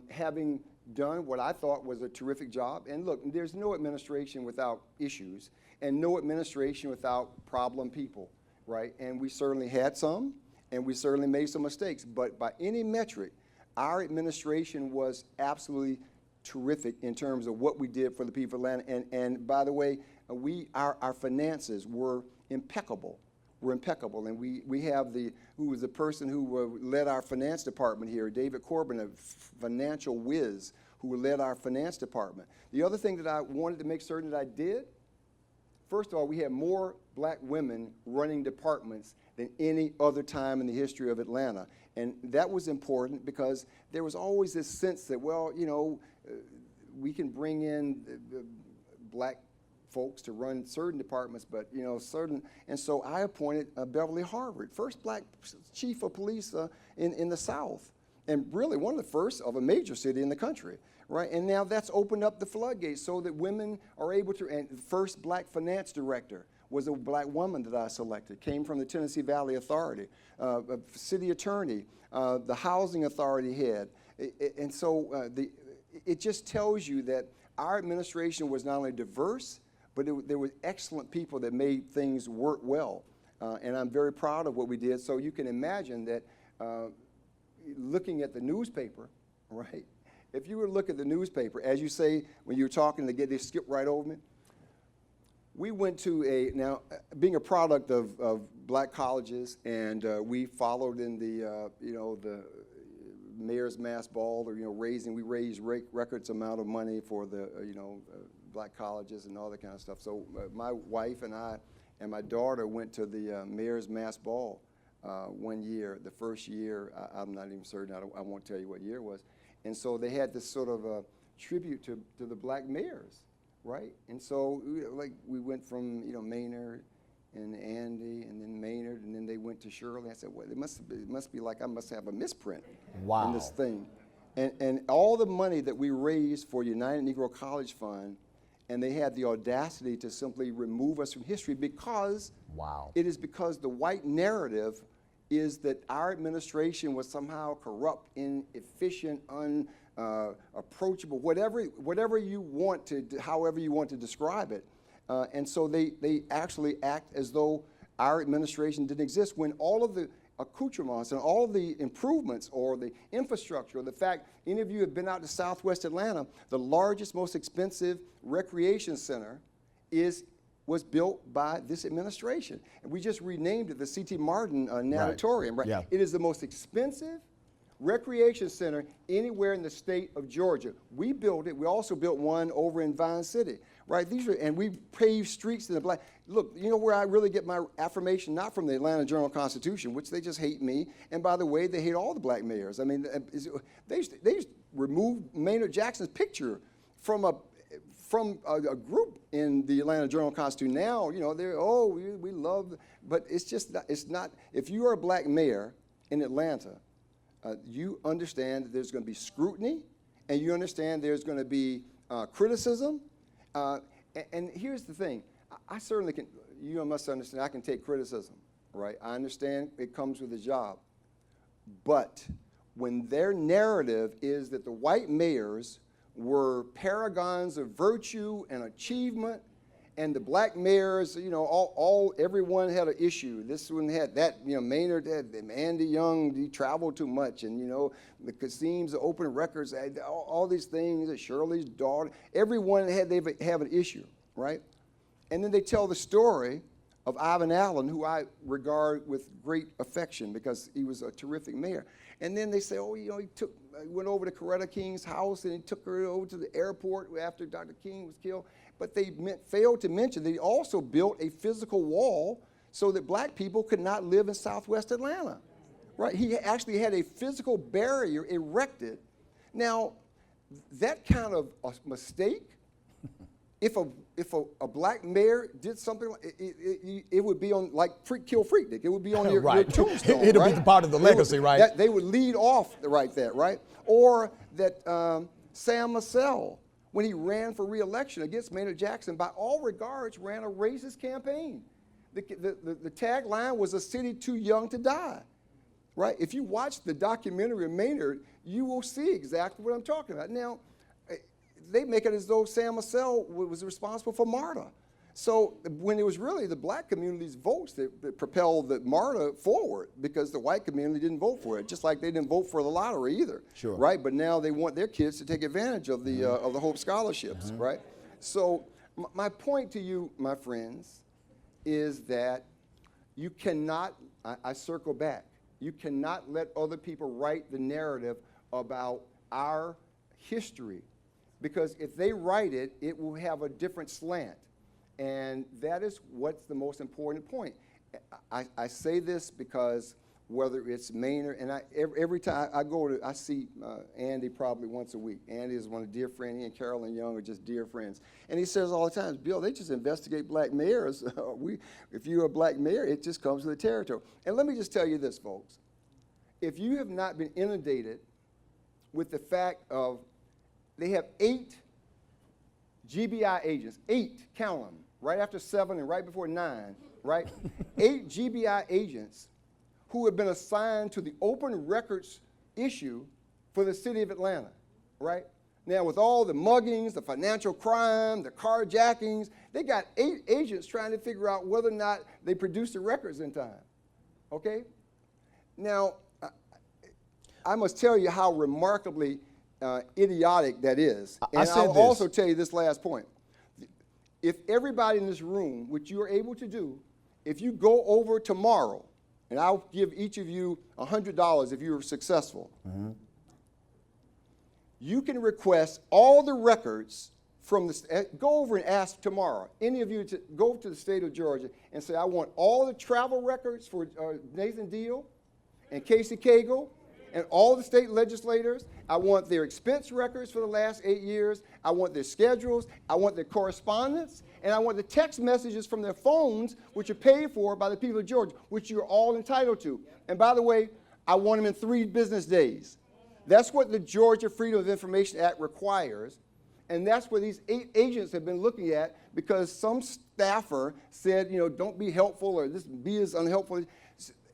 having done what I thought was a terrific job. And look, there's no administration without issues, and no administration without problem people, right? And we certainly had some, and we certainly made some mistakes. But by any metric, our administration was absolutely terrific in terms of what we did for the people of Atlanta. And by the way, our finances were impeccable. And we have who was the person who led our finance department here, David Corbin, a financial whiz, who led our finance department. The other thing that I wanted to make certain that I did, first of all, we had more black women running departments than any other time in the history of Atlanta. And that was important because there was always this sense that, well, you know, we can bring in black folks to run certain departments, but, you know, and so I appointed Beverly Harvard, first black chief of police in the South, and really one of the first of a major city in the country, right? And now that's opened up the floodgates so that women are able to, and the first black finance director was a black woman that I selected, came from the Tennessee Valley Authority, a city attorney, the housing authority head. And so it just tells you that our administration was not only diverse, but there were excellent people that made things work well. And I'm very proud of what we did. So you can imagine that looking at the newspaper, right? If you were to look at the newspaper, as you say, when you were talking, they skip right over me. We went to now being a product of black colleges, and we followed in the mayor's mass ball, or we raised records amount of money for the black colleges and all that kind of stuff. So my wife and I and my daughter went to the mayor's mass ball one year. The first year, I'm not even certain. I won't tell you what year it was. And so they had this sort of a tribute to the black mayors. Right, and so we went from Maynard and Andy, and then Maynard, and then they went to Shirley. I said, well, it must be like I must have a misprint in this thing, and all the money that we raised for United Negro College Fund, and they had the audacity to simply remove us from history because it is because the white narrative is that our administration was somehow corrupt, inefficient, approachable, whatever you want to, however you want to describe it. And so they actually act as though our administration didn't exist, when all of the accoutrements and all of the improvements or the infrastructure, or the fact any of you have been out to Southwest Atlanta, the largest, most expensive recreation center was built by this administration. And we just renamed it the C.T. Martin Natatorium, right? Yeah. It is the most expensive recreation center anywhere in the state of Georgia. We built it. We also built one over in Vine City, right? And we paved streets in the black. Look, you know where I really get my affirmation? Not from the Atlanta Journal-Constitution, which they just hate me. And by the way, they hate all the black mayors. I mean, they removed Maynard Jackson's picture from a group in the Atlanta Journal-Constitution. Now, we love, but it's not, if you are a black mayor in Atlanta, you understand that there's going to be scrutiny, and you understand there's going to be criticism. And here's the thing. I certainly can, you must understand, I can take criticism, right? I understand it comes with a job. But when their narrative is that the white mayors were paragons of virtue and achievement, and the black mayors, everyone had an issue. This one had that, Maynard had, Andy Young, he traveled too much, and, the Kasim's, the open records, all these things, Shirley's daughter, everyone they have an issue, right? And then they tell the story of Ivan Allen, who I regard with great affection because he was a terrific mayor. And then they say, he went over to Coretta King's house and he took her over to the airport after Dr. King was killed. But they failed to mention that he also built a physical wall so that black people could not live in Southwest Atlanta, right? He actually had a physical barrier erected. Now, that kind of a mistake if a black mayor did something, it would be on like Kill Freaknik. It would be on your tombstone. It'll right? be part of the legacy, right? They would lead off right there, right? Or that Sam Massell, when he ran for re-election against Maynard Jackson, by all regards, ran a racist campaign. The tagline was "A city too young to die." Right? If you watch the documentary of Maynard, you will see exactly what I'm talking about. Now, they make it as though Sam Massell was responsible for MARTA. So when it was really the black community's votes that propelled the MARTA forward, because the white community didn't vote for it, just like they didn't vote for the lottery either. Sure. Right? But now they want their kids to take advantage of the Hope scholarships, right? So my point to you, my friends, is that you cannot, I circle back, you cannot let other people write the narrative about our history, because if they write it, it will have a different slant. And that is what's the most important point. I say this because whether it's Maynard, and every time I go to, I see Andy probably once a week. Andy is one of dear friends. He and Carolyn Young are just dear friends. And he says all the time, Bill, they just investigate black mayors. If you're a black mayor, it just comes with the territory. And let me just tell you this, folks. If you have not been inundated with the fact of they have 8 GBI agents, 8, count them, right after 7 and right before 9, right? 8 GBI agents who have been assigned to the open records issue for the city of Atlanta, right? Now, with all the muggings, the financial crime, the carjackings, they got 8 agents trying to figure out whether or not they produced the records in time, okay? Now, I must tell you how remarkably idiotic that is. And I'll also tell you this last point. If everybody in this room, which you are able to do, if you go over tomorrow, and I'll give each of you $100 if you're successful, you can request all the records from the, go over and ask tomorrow, any of you to go to the state of Georgia and say, I want all the travel records for Nathan Deal and Casey Cagle and all the state legislators. I want their expense records for the last 8 years. I want their schedules. I want their correspondence. And I want the text messages from their phones, which are paid for by the people of Georgia, which you're all entitled to. And by the way, I want them in 3 business days. That's what the Georgia Freedom of Information Act requires. And that's what these 8 agents have been looking at, because some staffer said, you know, don't be helpful, or this be as unhelpful.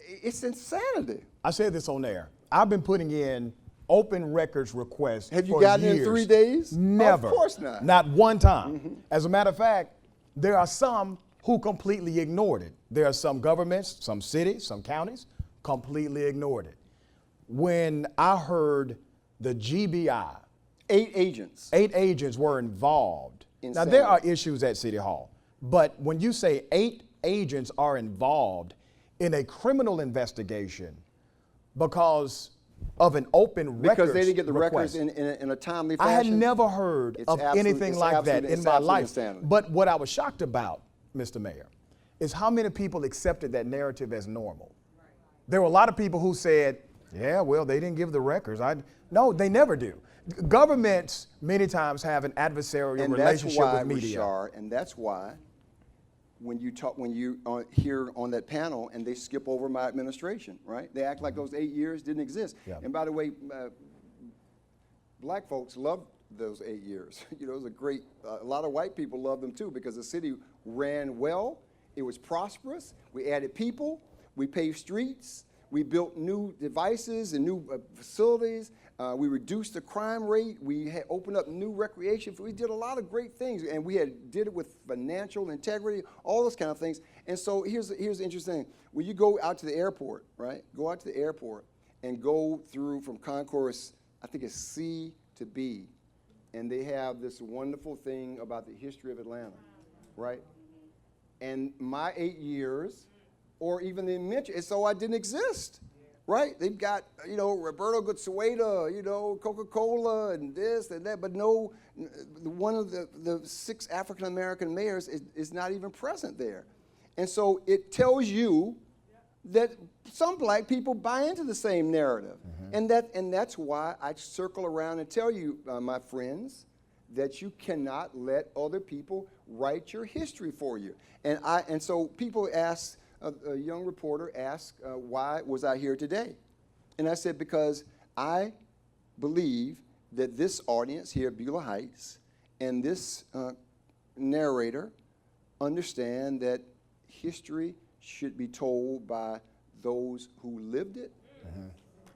It's insanity. I said this on air. I've been putting in open records requests for years. Have you gotten it in 3 days? Never. Of course not. Not one time. As a matter of fact, there are some who completely ignored it. There are some governments, some cities, some counties, completely ignored it. When I heard the GBI, 8 agents. 8 agents were involved. Insanity. Now, there are issues at City Hall, but when you say 8 agents are involved in a criminal investigation because of an open records Because they didn't get the request, records in a timely fashion. I had never heard of anything like that in my life. Insanity. But what I was shocked about, Mr. Mayor, is how many people accepted that narrative as normal. There were a lot of people who said, yeah, well, they didn't give the records. No, they never do. Governments many times have an adversarial relationship with media. Rashard, and that's why when you hear on that panel and they skip over my administration, right? They act like those 8 years didn't exist. Yeah. And by the way, black folks love those 8 years. You know, it was a great, a lot of white people love them too, because the city ran well, it was prosperous, we added people, we paved streets, we built new devices and new facilities. We reduced the crime rate. We had opened up new recreation. We did a lot of great things, and we did it with financial integrity, all those kind of things. And so here's the interesting thing. When you go out to the airport, right? Go out to the airport and go through from concourse, I think it's C to B, and they have this wonderful thing about the history of Atlanta, right? And my 8 years, or even the mention, and so I didn't exist. Right? They've got, you know, Roberto Goodsueda, you know, Coca-Cola and this and that, but no, one of the 6 African-American mayors is not even present there. And so it tells you that some black people buy into the same narrative. And that's why I circle around and tell you, my friends, that you cannot let other people write your history for you. And so people ask, a young reporter asked, why was I here today? And I said, because I believe that this audience here at Beulah Heights and this narrator understand that history should be told by those who lived it,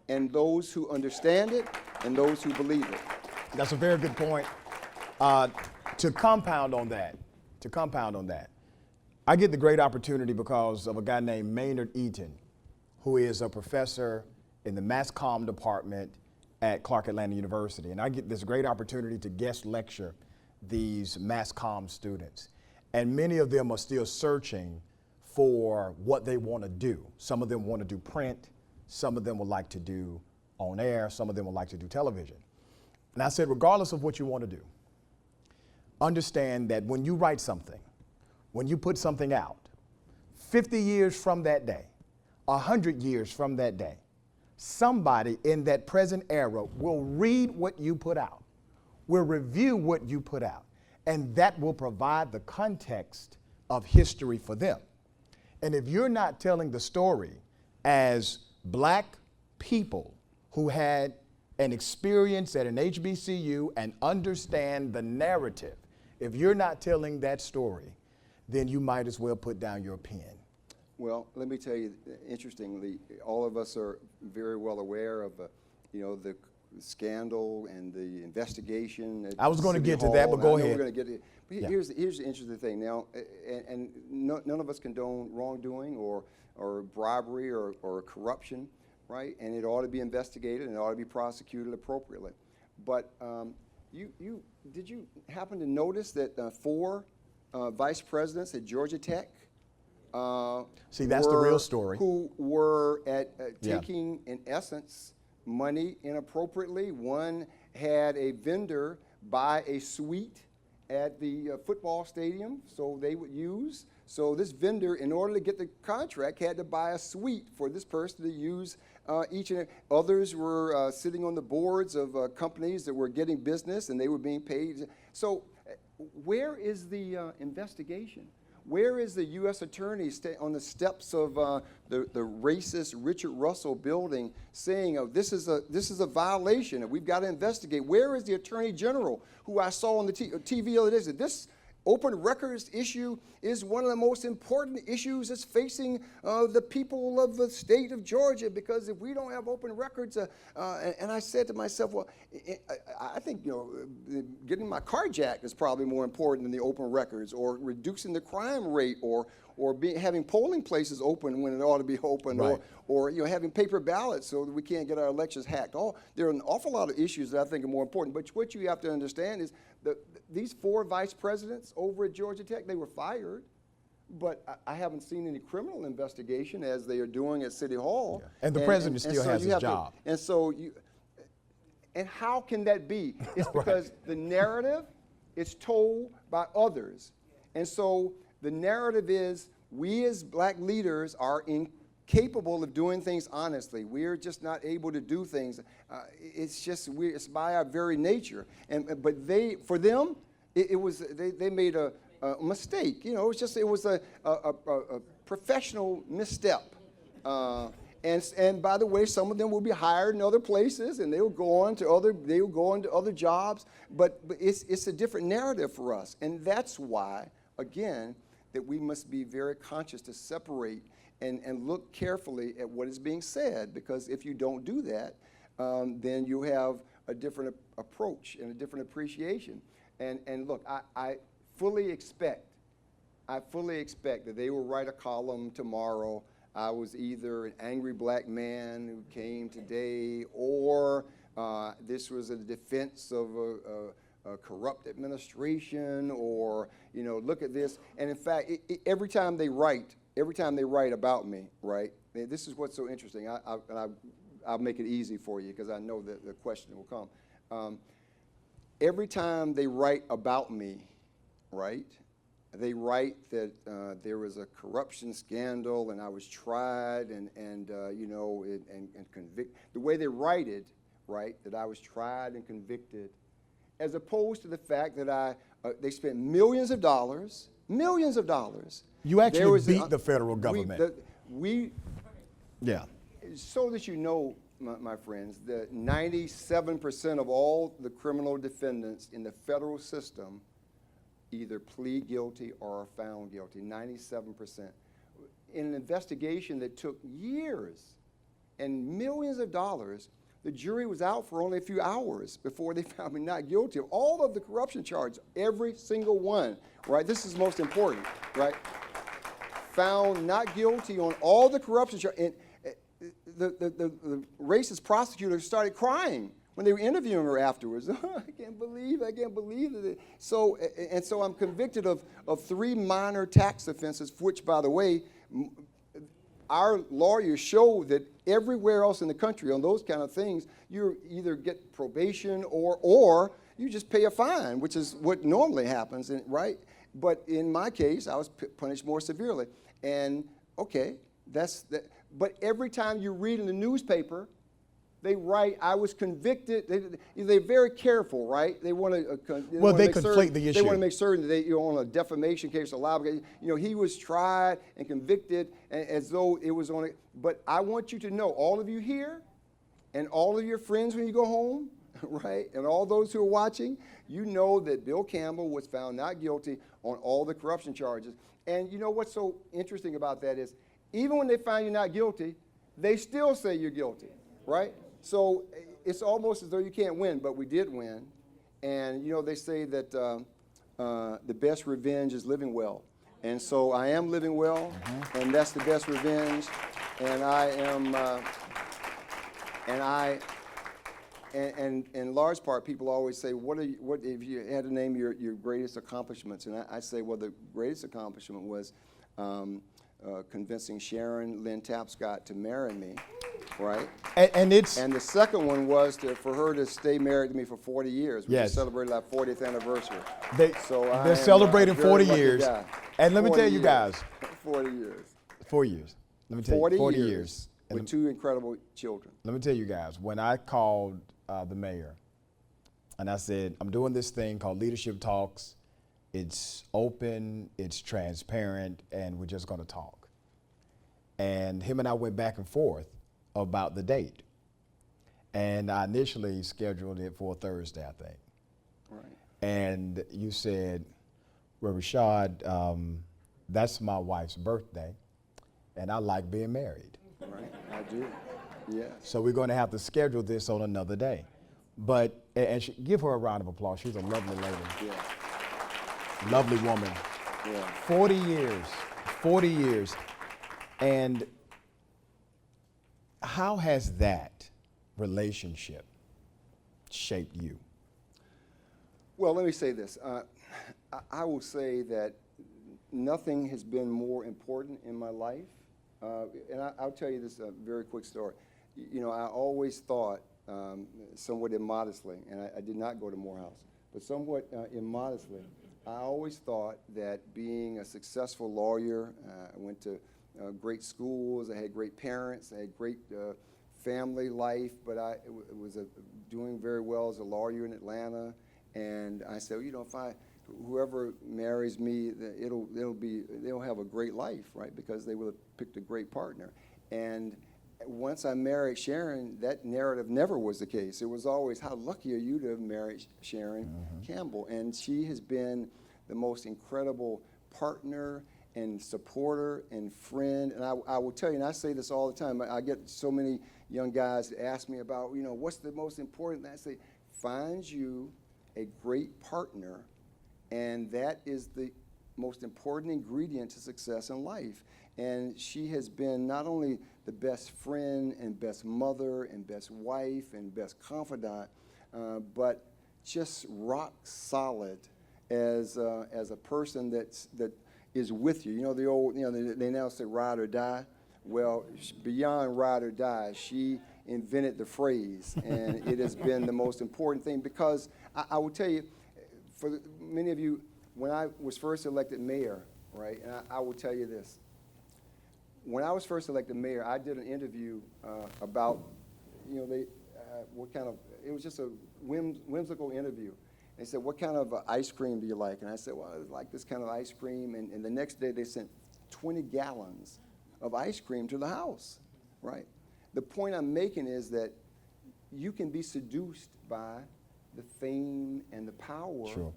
and those who understand it, and those who believe it. That's a very good point. To compound on that, I get the great opportunity because of a guy named Maynard Eaton, who is a professor in the Mass Comm department at Clark Atlanta University. And I get this great opportunity to guest lecture these Mass Comm students. And many of them are still searching for what they want to do. Some of them want to do print, some of them would like to do on air, some of them would like to do television. And I said, regardless of what you want to do, understand that when you write something, when you put something out, 50 years from that day, 100 years from that day, somebody in that present era will read what you put out, will review what you put out, and that will provide the context of history for them. And if you're not telling the story as black people who had an experience at an HBCU and understand the narrative, if you're not telling that story, then you might as well put down your pen. Well, let me tell you, interestingly, all of us are very well aware of, the scandal and the investigation. I was going to get to that, but go ahead. We're going to get it. But here's the interesting thing. Now, and none of us condone wrongdoing or bribery or corruption, right? And it ought to be investigated and it ought to be prosecuted appropriately. But did you happen to notice that 4 vice presidents at Georgia Tech? See, that's the real story. Who were taking, in essence, money inappropriately. One had a vendor buy a suite at the football stadium, so they would use. So this vendor, in order to get the contract, had to buy a suite for this person to use each and others were sitting on the boards of companies that were getting business, and they were being paid. So where is the investigation? Where is the U.S. Attorney on the steps of the racist Richard Russell building saying, this is a violation and we've got to investigate? Where is the Attorney General, who I saw on the TV the other day, said this open records issue is one of the most important issues that's facing the people of the state of Georgia, because if we don't have open records, and I said to myself, well, I think getting my car jacked is probably more important than the open records, or reducing the crime rate, or having polling places open when it ought to be open, right. or having paper ballots so that we can't get our elections hacked. There are an awful lot of issues that I think are more important. But what you have to understand is these 4 vice presidents over at Georgia Tech, they were fired, but I haven't seen any criminal investigation as they are doing at City Hall. Yeah. And the president still has his job. And how can that be? It's because the narrative is told by others. And so the narrative is we as black leaders are incapable of doing things honestly. We're just not able to do things. It's by our very nature. But for them, they made a mistake. It was a professional misstep. And by the way, some of them will be hired in other places, and they will go on to other jobs. But it's a different narrative for us, and that's why, again, that we must be very conscious to separate and look carefully at what is being said, because if you don't do that, then you have a different approach and a different appreciation. And look, I fully expect that they will write a column tomorrow. I was either an angry black man who came today, or this was a defense of a corrupt administration, or look at this. And in fact, every time they write about me, right? This is what's so interesting. I'll make it easy for you because I know that the question will come. Every time they write about me, right? They write that there was a corruption scandal and I was tried and convicted. The way they write it, right, that I was tried and convicted as opposed to the fact that they spent millions of dollars. You actually There was beat the federal government. Yeah. So that you know, my friends, that 97% of all the criminal defendants in the federal system either plead guilty or are found guilty, 97%. In an investigation that took years and millions of dollars, the jury was out for only a few hours before they found me not guilty of all of the corruption charges, every single one, right? This is most important, right? Found not guilty on all the corruption charges. And the racist prosecutor started crying when they were interviewing her afterwards. Oh, I can't believe it. So I'm convicted of 3 minor tax offenses, which, by the way, our lawyers show that everywhere else in the country on those kind of things, you either get probation or you just pay a fine, which is what normally happens, right? But in my case, I was punished more severely. And okay, that's that. But every time you read in the newspaper, they write, I was convicted. They're very careful, right? They want to. They conflate the issue. They want to make certain that you're on a defamation case or libel. He was tried and convicted as though it was on it. But I want you to know, all of you here, and all of your friends when you go home, right, and all those who are watching, you know that Bill Campbell was found not guilty on all the corruption charges. And you know what's so interesting about that is, even when they find you not guilty, they still say you're guilty, right? So it's almost as though you can't win, but we did win. And, they say that the best revenge is living well. And so I am living well, and that's the best revenge. And I am, and in large part, people always say, what if you had to name your greatest accomplishments? And I say, well, the greatest accomplishment was convincing Sharon Lynn Tapscott to marry me, right? And the second one was for her to stay married to me for 40 years. We just celebrated our 40th anniversary. They're celebrating 40 years. Guy. And let me tell you guys. 40 years. 4 years. Let me tell you. 40 years. With 2 incredible children. Let me tell you guys, when I called the mayor and I said, I'm doing this thing called Leadership Talks. It's open, it's transparent, and we're just going to talk. And him and I went back and forth about the date. And I initially scheduled it for Thursday, I think. Right. And you said, well, Rashad, that's my wife's birthday, and I like being married. Right, I do, yes. So we're going to have to schedule this on another day. But, give her a round of applause. She's a lovely lady. Yeah. Lovely woman. Yeah. 40 years. And how has that relationship shaped you? Well, let me say this. I will say that nothing has been more important in my life. And I'll tell you this very quick story. I always thought, somewhat immodestly, and I did not go to Morehouse, but somewhat immodestly, I always thought that being a successful lawyer, I went to great schools, I had great parents, I had great family life, but I was doing very well as a lawyer in Atlanta, and I said, whoever marries me, they'll have a great life, right? Because they will have picked a great partner. And once I married Sharon, that narrative never was the case. It was always, how lucky are you to have married Sharon Campbell? And she has been the most incredible partner and supporter and friend. And I will tell you, and I say this all the time, I get so many young guys that ask me about, what's the most important thing? I say, find you a great partner, and that is the most important ingredient to success in life. And she has been not only the best friend and best mother and best wife and best confidant, but just rock solid as a person that is with you. They now say ride or die. Well, beyond ride or die, she invented the phrase, and it has been the most important thing, because I will tell you, for many of you, when I was first elected mayor, right, and I will tell you this. When I was first elected mayor, I did an interview about, it was just a whimsical interview. They said, what kind of ice cream do you like? And I said, well, I like this kind of ice cream. And the next day they sent 20 gallons of ice cream to the house, right? The point I'm making is that you can be seduced by the fame and the power Sure.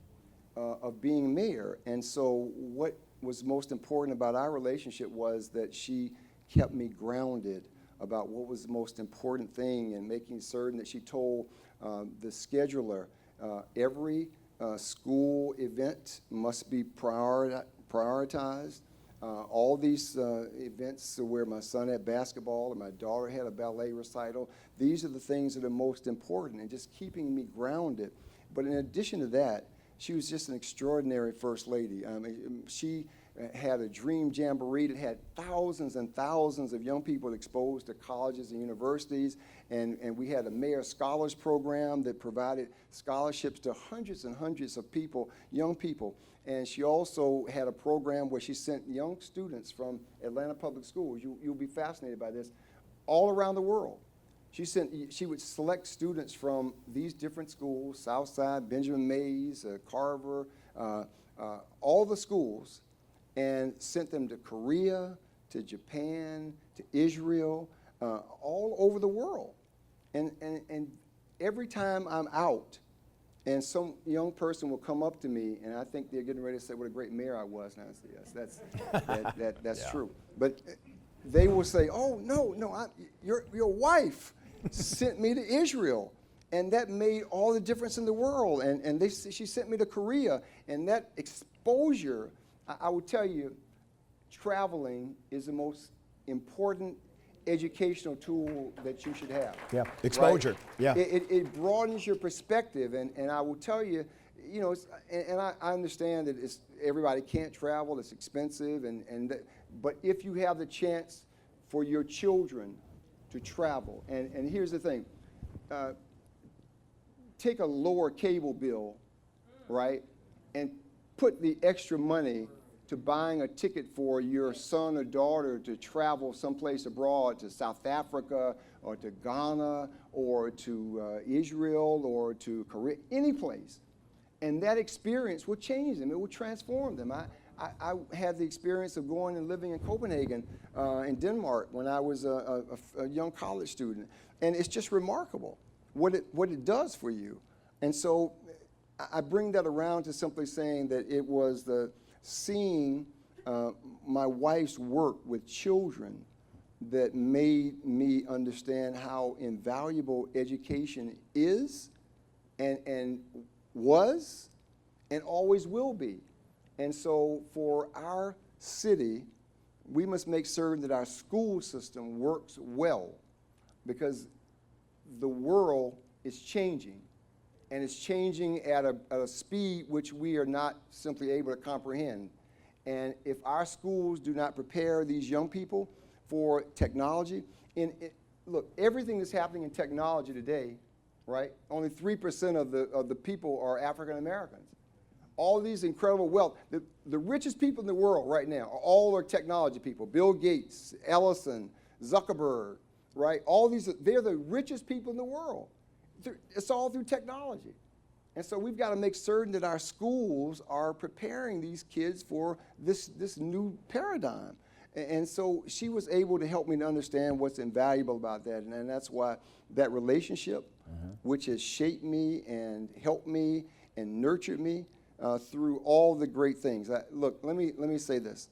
of being mayor. And so what was most important about our relationship was that she kept me grounded about what was the most important thing, and making certain that she told the scheduler every school event must be prioritized. All these events where my son had basketball and my daughter had a ballet recital, these are the things that are most important, and just keeping me grounded. But in addition to that, she was just an extraordinary first lady. She had a dream jamboree that had thousands and thousands of young people exposed to colleges and universities, and we had a Mayor Scholars Program that provided scholarships to hundreds and hundreds of people, young people. And she also had a program where she sent young students from Atlanta Public Schools, you'll be fascinated by this, all around the world. She would select students from these different schools, Southside, Benjamin Mays, Carver, all the schools, and sent them to Korea, to Japan, to Israel, all over the world. And every time I'm out, and some young person will come up to me, and I think they're getting ready to say what a great mayor I was. And I say, yes, that's Yeah. true. But they will say, oh, no, your wife sent me to Israel. And that made all the difference in the world. And she sent me to Korea. And that exposure, I will tell you, traveling is the most important educational tool that you should have. Yeah, exposure. Right? Yeah. It broadens your perspective, and I will tell you, I understand that everybody can't travel, it's expensive, but if you have the chance for your children to travel, and here's the thing, take a lower cable bill, right, and put the extra money to buying a ticket for your son or daughter to travel someplace abroad, to South Africa or to Ghana or to Israel or to Korea, any place. And that experience will change them. It will transform them. I had the experience of going and living in Copenhagen, in Denmark, when I was a young college student. And it's just remarkable what it does for you. And so I bring that around to simply saying that it was seeing my wife's work with children that made me understand how invaluable education is and was and always will be. And so for our city, we must make certain that our school system works well, because the world is changing. And it's changing at a speed which we are not simply able to comprehend. And if our schools do not prepare these young people for technology, look, everything that's happening in technology today, right? Only 3% of the people are African Americans. All these incredible wealth, the richest people in the world right now all are technology people. Bill Gates, Ellison, Zuckerberg, right? All these, they're the richest people in the world. It's all through technology. And so we've got to make certain that our schools are preparing these kids for this new paradigm. And so she was able to help me to understand what's invaluable about that. And that's why that relationship, which has shaped me and helped me and nurtured me through all the great things. Look, let me say this.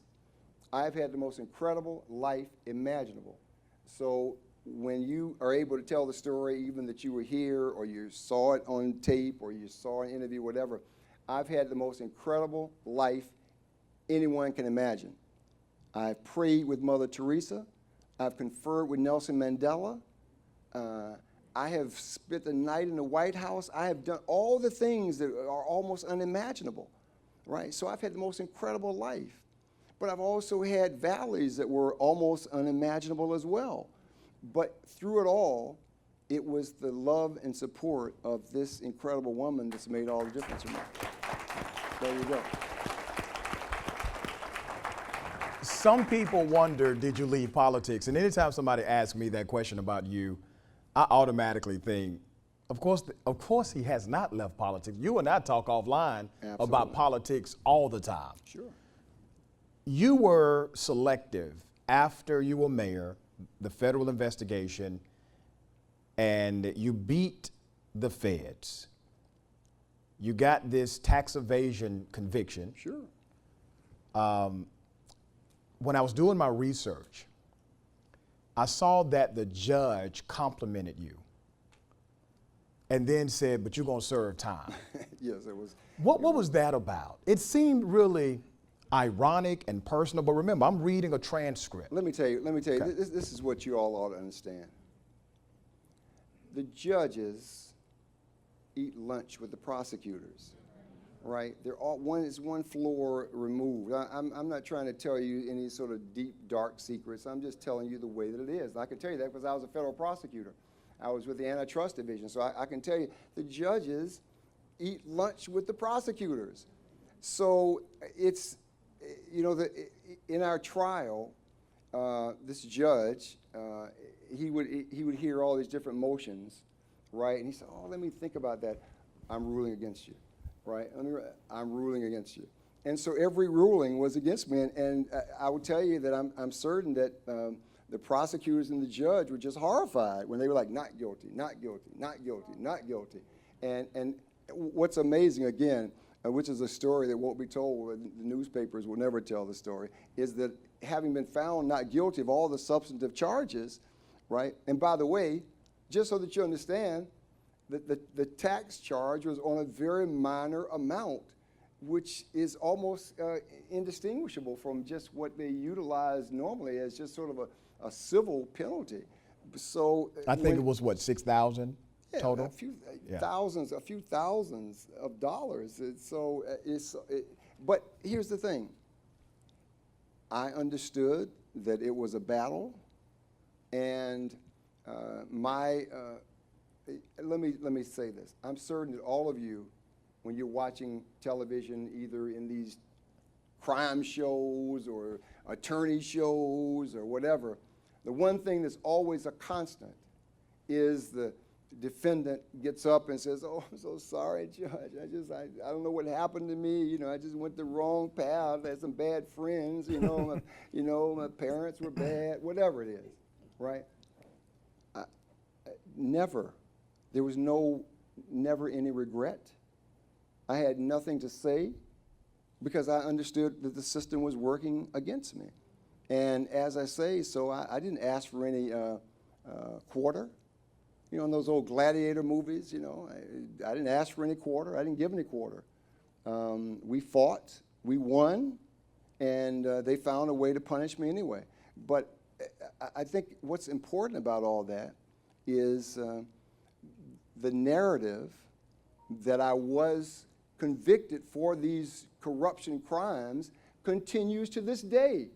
I've had the most incredible life imaginable. So when you are able to tell the story, even that you were here or you saw it on tape or you saw an interview, whatever, I've had the most incredible life anyone can imagine. I've prayed with Mother Teresa. I've conferred with Nelson Mandela. I have spent the night in the White House. I have done all the things that are almost unimaginable, right? So I've had the most incredible life. But I've also had valleys that were almost unimaginable as well. But through it all, it was the love and support of this incredible woman that's made all the difference in my life. There you go. Some people wonder, did you leave politics? And anytime somebody asks me that question about you, I automatically think, Of course, he has not left politics. You and I talk offline Absolutely. about politics all the time. Sure. You were selective after you were mayor, the federal investigation, and you beat the feds. You got this tax evasion conviction. Sure. When I was doing my research, I saw that the judge complimented you and then said, but you're going to serve time. Yes, it was. What was that about? It seemed really ironic and personal, but remember, I'm reading a transcript. Let me tell you, Okay. this is what you all ought to understand. The judges eat lunch with the prosecutors, right? They're all one floor removed. I'm not trying to tell you any sort of deep, dark secrets. I'm just telling you the way that it is. And I can tell you that because I was a federal prosecutor. I was with the Antitrust Division, so I can tell you the judges eat lunch with the prosecutors. So it's, you know, in our trial, this judge, he would hear all these different motions, right? And he said, oh, let me think about that. I'm ruling against you, right? I'm ruling against you. And so every ruling was against me. And I would tell you that I'm certain that the prosecutors and the judge were just horrified when they were like, not guilty, not guilty, not guilty, not guilty. And what's amazing, again, which is a story that won't be told, the newspapers will never tell the story, is that having been found not guilty of all the substantive charges, right? And by the way, just so that you understand, the tax charge was on a very minor amount, which is almost indistinguishable from just what they utilize normally as just sort of a civil penalty. So I think it was, what, 6,000 total? A few thousands of dollars. But here's the thing. I understood that it was a battle, and let me say this. I'm certain that all of you, when you're watching television, either in these crime shows or attorney shows or whatever, the one thing that's always a constant is the defendant gets up and says, oh, I'm so sorry, Judge. I don't know what happened to me. You know, I just went the wrong path. I had some bad friends. You know, my parents were bad. Whatever it is, right? Never. There was never any regret. I had nothing to say because I understood that the system was working against me. And as I say, so I didn't ask for any quarter. You know, in those old gladiator movies, you know, I didn't ask for any quarter. I didn't give any quarter. We fought, we won, and they found a way to punish me anyway. But I think what's important about all that is the narrative that I was convicted for these corruption crimes continues to this day.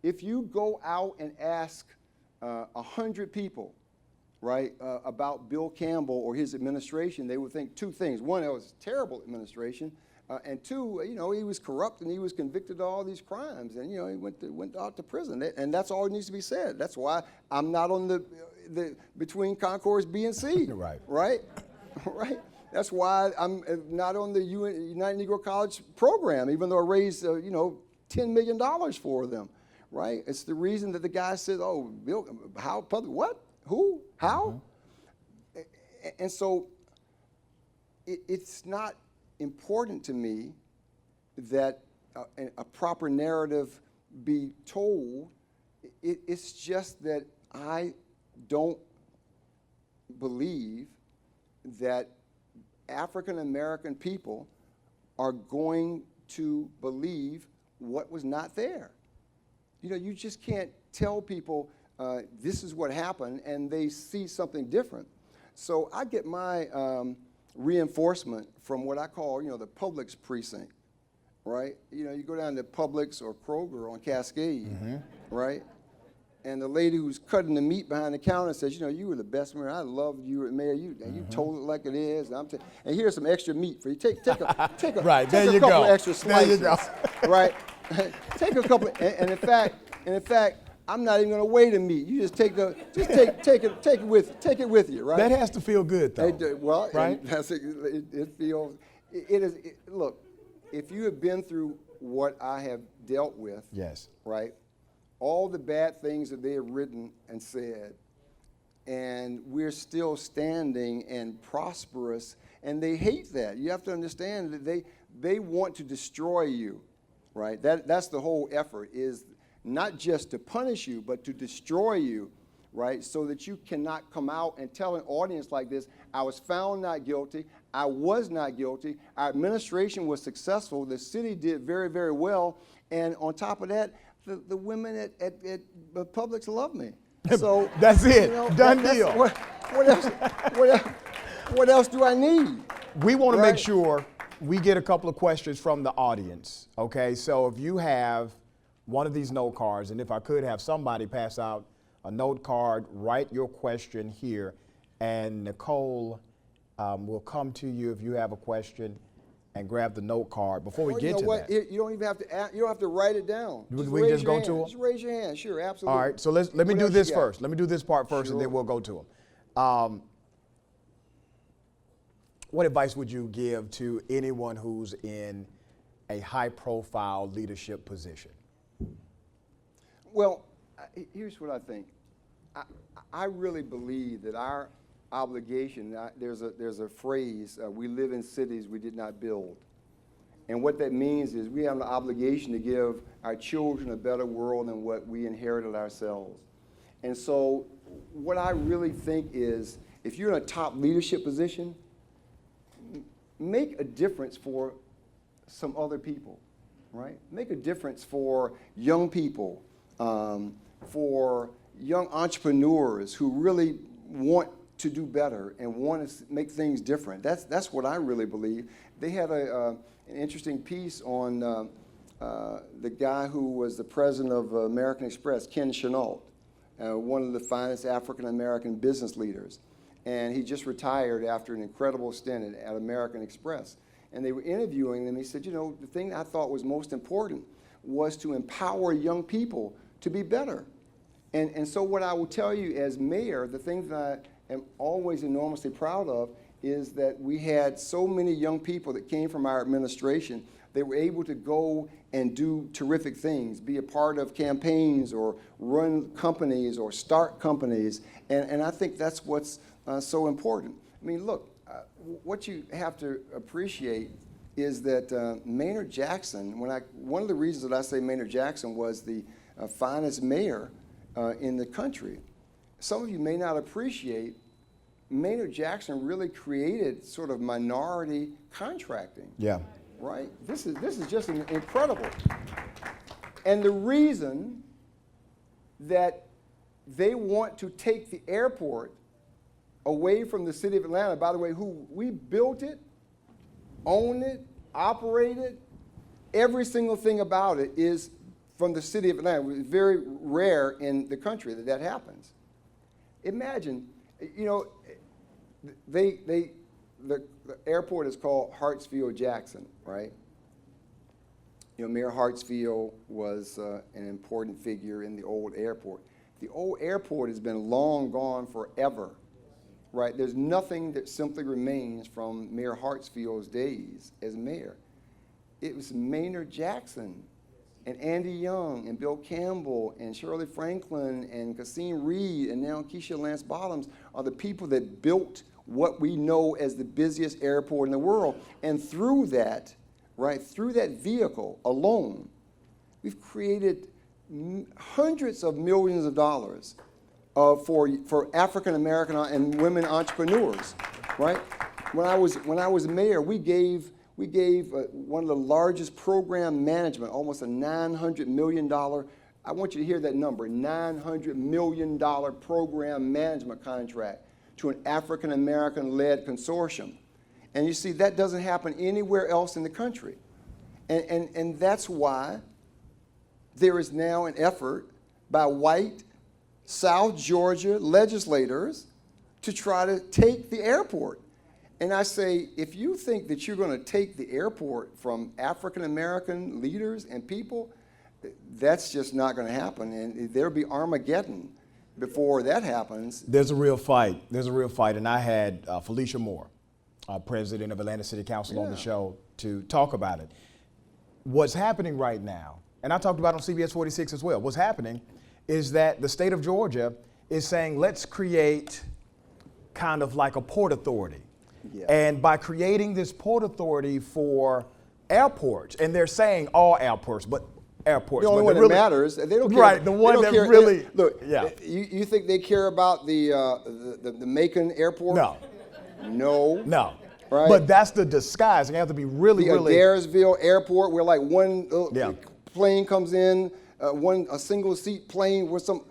If you go out and ask 100 people, right, about Bill Campbell or his administration, they would think two things. One, it was a terrible administration, and two, you know, he was corrupt and he was convicted of all these crimes, and, you know, he went out to prison, and that's all that needs to be said. That's why I'm not on the between Concourse B and C. Right. Right? Right? That's why I'm not on the United Negro College program, even though I raised, you know, $10 million for them, right? It's the reason that the guy says, oh, Bill, how, public, what? Who? How? Mm-hmm. And so it's not important to me that a proper narrative be told. It's just that I don't believe that African American people are going to believe what was not there. You know, you just can't tell people this is what happened and they see something different. So I get my reinforcement from what I call, you know, the Publix precinct, right? You know, you go down to Publix or Kroger on Cascade, mm-hmm. right? And the lady who's cutting the meat behind the counter says, you know, you were the best mayor. I loved you, Mayor. You told it like it is. And here's some extra meat for you. Take a right, take a couple of extra slices. There you go. Right? Take a couple. And in fact, I'm not even going to wait a meet. You just take it with you, right? That has to feel good, though. Well, right? It feels. Look, if you have been through what I have dealt with, Yes. right, all the bad things that they have written and said, and we're still standing and prosperous, and they hate that. You have to understand that they want to destroy you, right? That's the whole effort, is not just to punish you, but to destroy you, right? So that you cannot come out and tell an audience like this, I was found not guilty, I was not guilty, our administration was successful, the city did very, very well, and on top of that, the women at Publix love me. So that's it. Done that's, deal. What else do I need? We want to make sure we get a couple of questions from the audience. Okay, so if you have one of these note cards, and if I could have somebody pass out a note card, write your question here, and Nicole will come to you if you have a question and grab the note card before we get to that. You don't even have to. You don't have to write it down. We just go to them. Just raise your hand. Sure, absolutely. All right. So let me do this first. Let me do this part first, and then we'll go to them. What advice would you give to anyone who's in a high-profile leadership position? Well, here's what I think. I really believe that our obligation, there's a phrase, we live in cities we did not build. And what that means is we have an obligation to give our children a better world than what we inherited ourselves. And so what I really think is, if you're in a top leadership position, make a difference for some other people, right? Make a difference for young people, for young entrepreneurs who really want to do better and want to make things different. That's what I really believe. They had an interesting piece on the guy who was the president of American Express, Ken Chenault, one of the finest African-American business leaders. And he just retired after an incredible stint at American Express. And they were interviewing him. He said, you know, the thing I thought was most important was to empower young people to be better. And so what I will tell you as mayor, the thing that I am always enormously proud of is that we had so many young people that came from our administration. They were able to go and do terrific things, be a part of campaigns or run companies or start companies. And I think that's what's so important. I mean, look, what you have to appreciate is that Maynard Jackson, one of the reasons that I say Maynard Jackson was the finest mayor in the country, some of you may not appreciate Maynard Jackson really created sort of minority contracting. Yeah. Right? This is just incredible. And the reason that they want to take the airport away from the city of Atlanta, by the way, who we built it, owned it, operated, every single thing about it is from the city of Atlanta. It's very rare in the country that happens. Imagine, you know, the airport is called Hartsfield-Jackson, right? You know, Mayor Hartsfield was an important figure in the old airport. The old airport has been long gone forever, right? There's nothing that simply remains from Mayor Hartsfield's days as mayor. It was Maynard Jackson and Andy Young and Bill Campbell and Shirley Franklin and Cassine Reed and now Keisha Lance Bottoms are the people that built what we know as the busiest airport in the world. And through that, right, through that vehicle alone, we've created hundreds of millions of dollars for African American and women entrepreneurs, right? When I was mayor, we gave one of the largest program management, almost a $900 million, I want you to hear that number, $900 million program management contract to an African American-led consortium. And you see, that doesn't happen anywhere else in the country. And that's why there is now an effort by white South Georgia legislators to try to take the airport. And I say, if you think that you're going to take the airport from African American leaders and people, that's just not going to happen, and there'll be Armageddon before that happens. There's a real fight. There's a real fight, and I had Felicia Moore, president of Atlanta City Council, on the show to talk about it. What's happening right now, and I talked about it on CBS 46 as well, what's happening is that the state of Georgia is saying, let's create kind of like a port authority. Yeah. And by creating this port authority for airports, and they're saying all airports, but airports. The only one that matters, they don't care. Right, the one that really, look, yeah. You think they care about the Macon airport? No. No. No. Right? But that's the disguise. You have to be really, The really. Adairsville airport, where like one Yeah. plane comes in, a single seat plane with some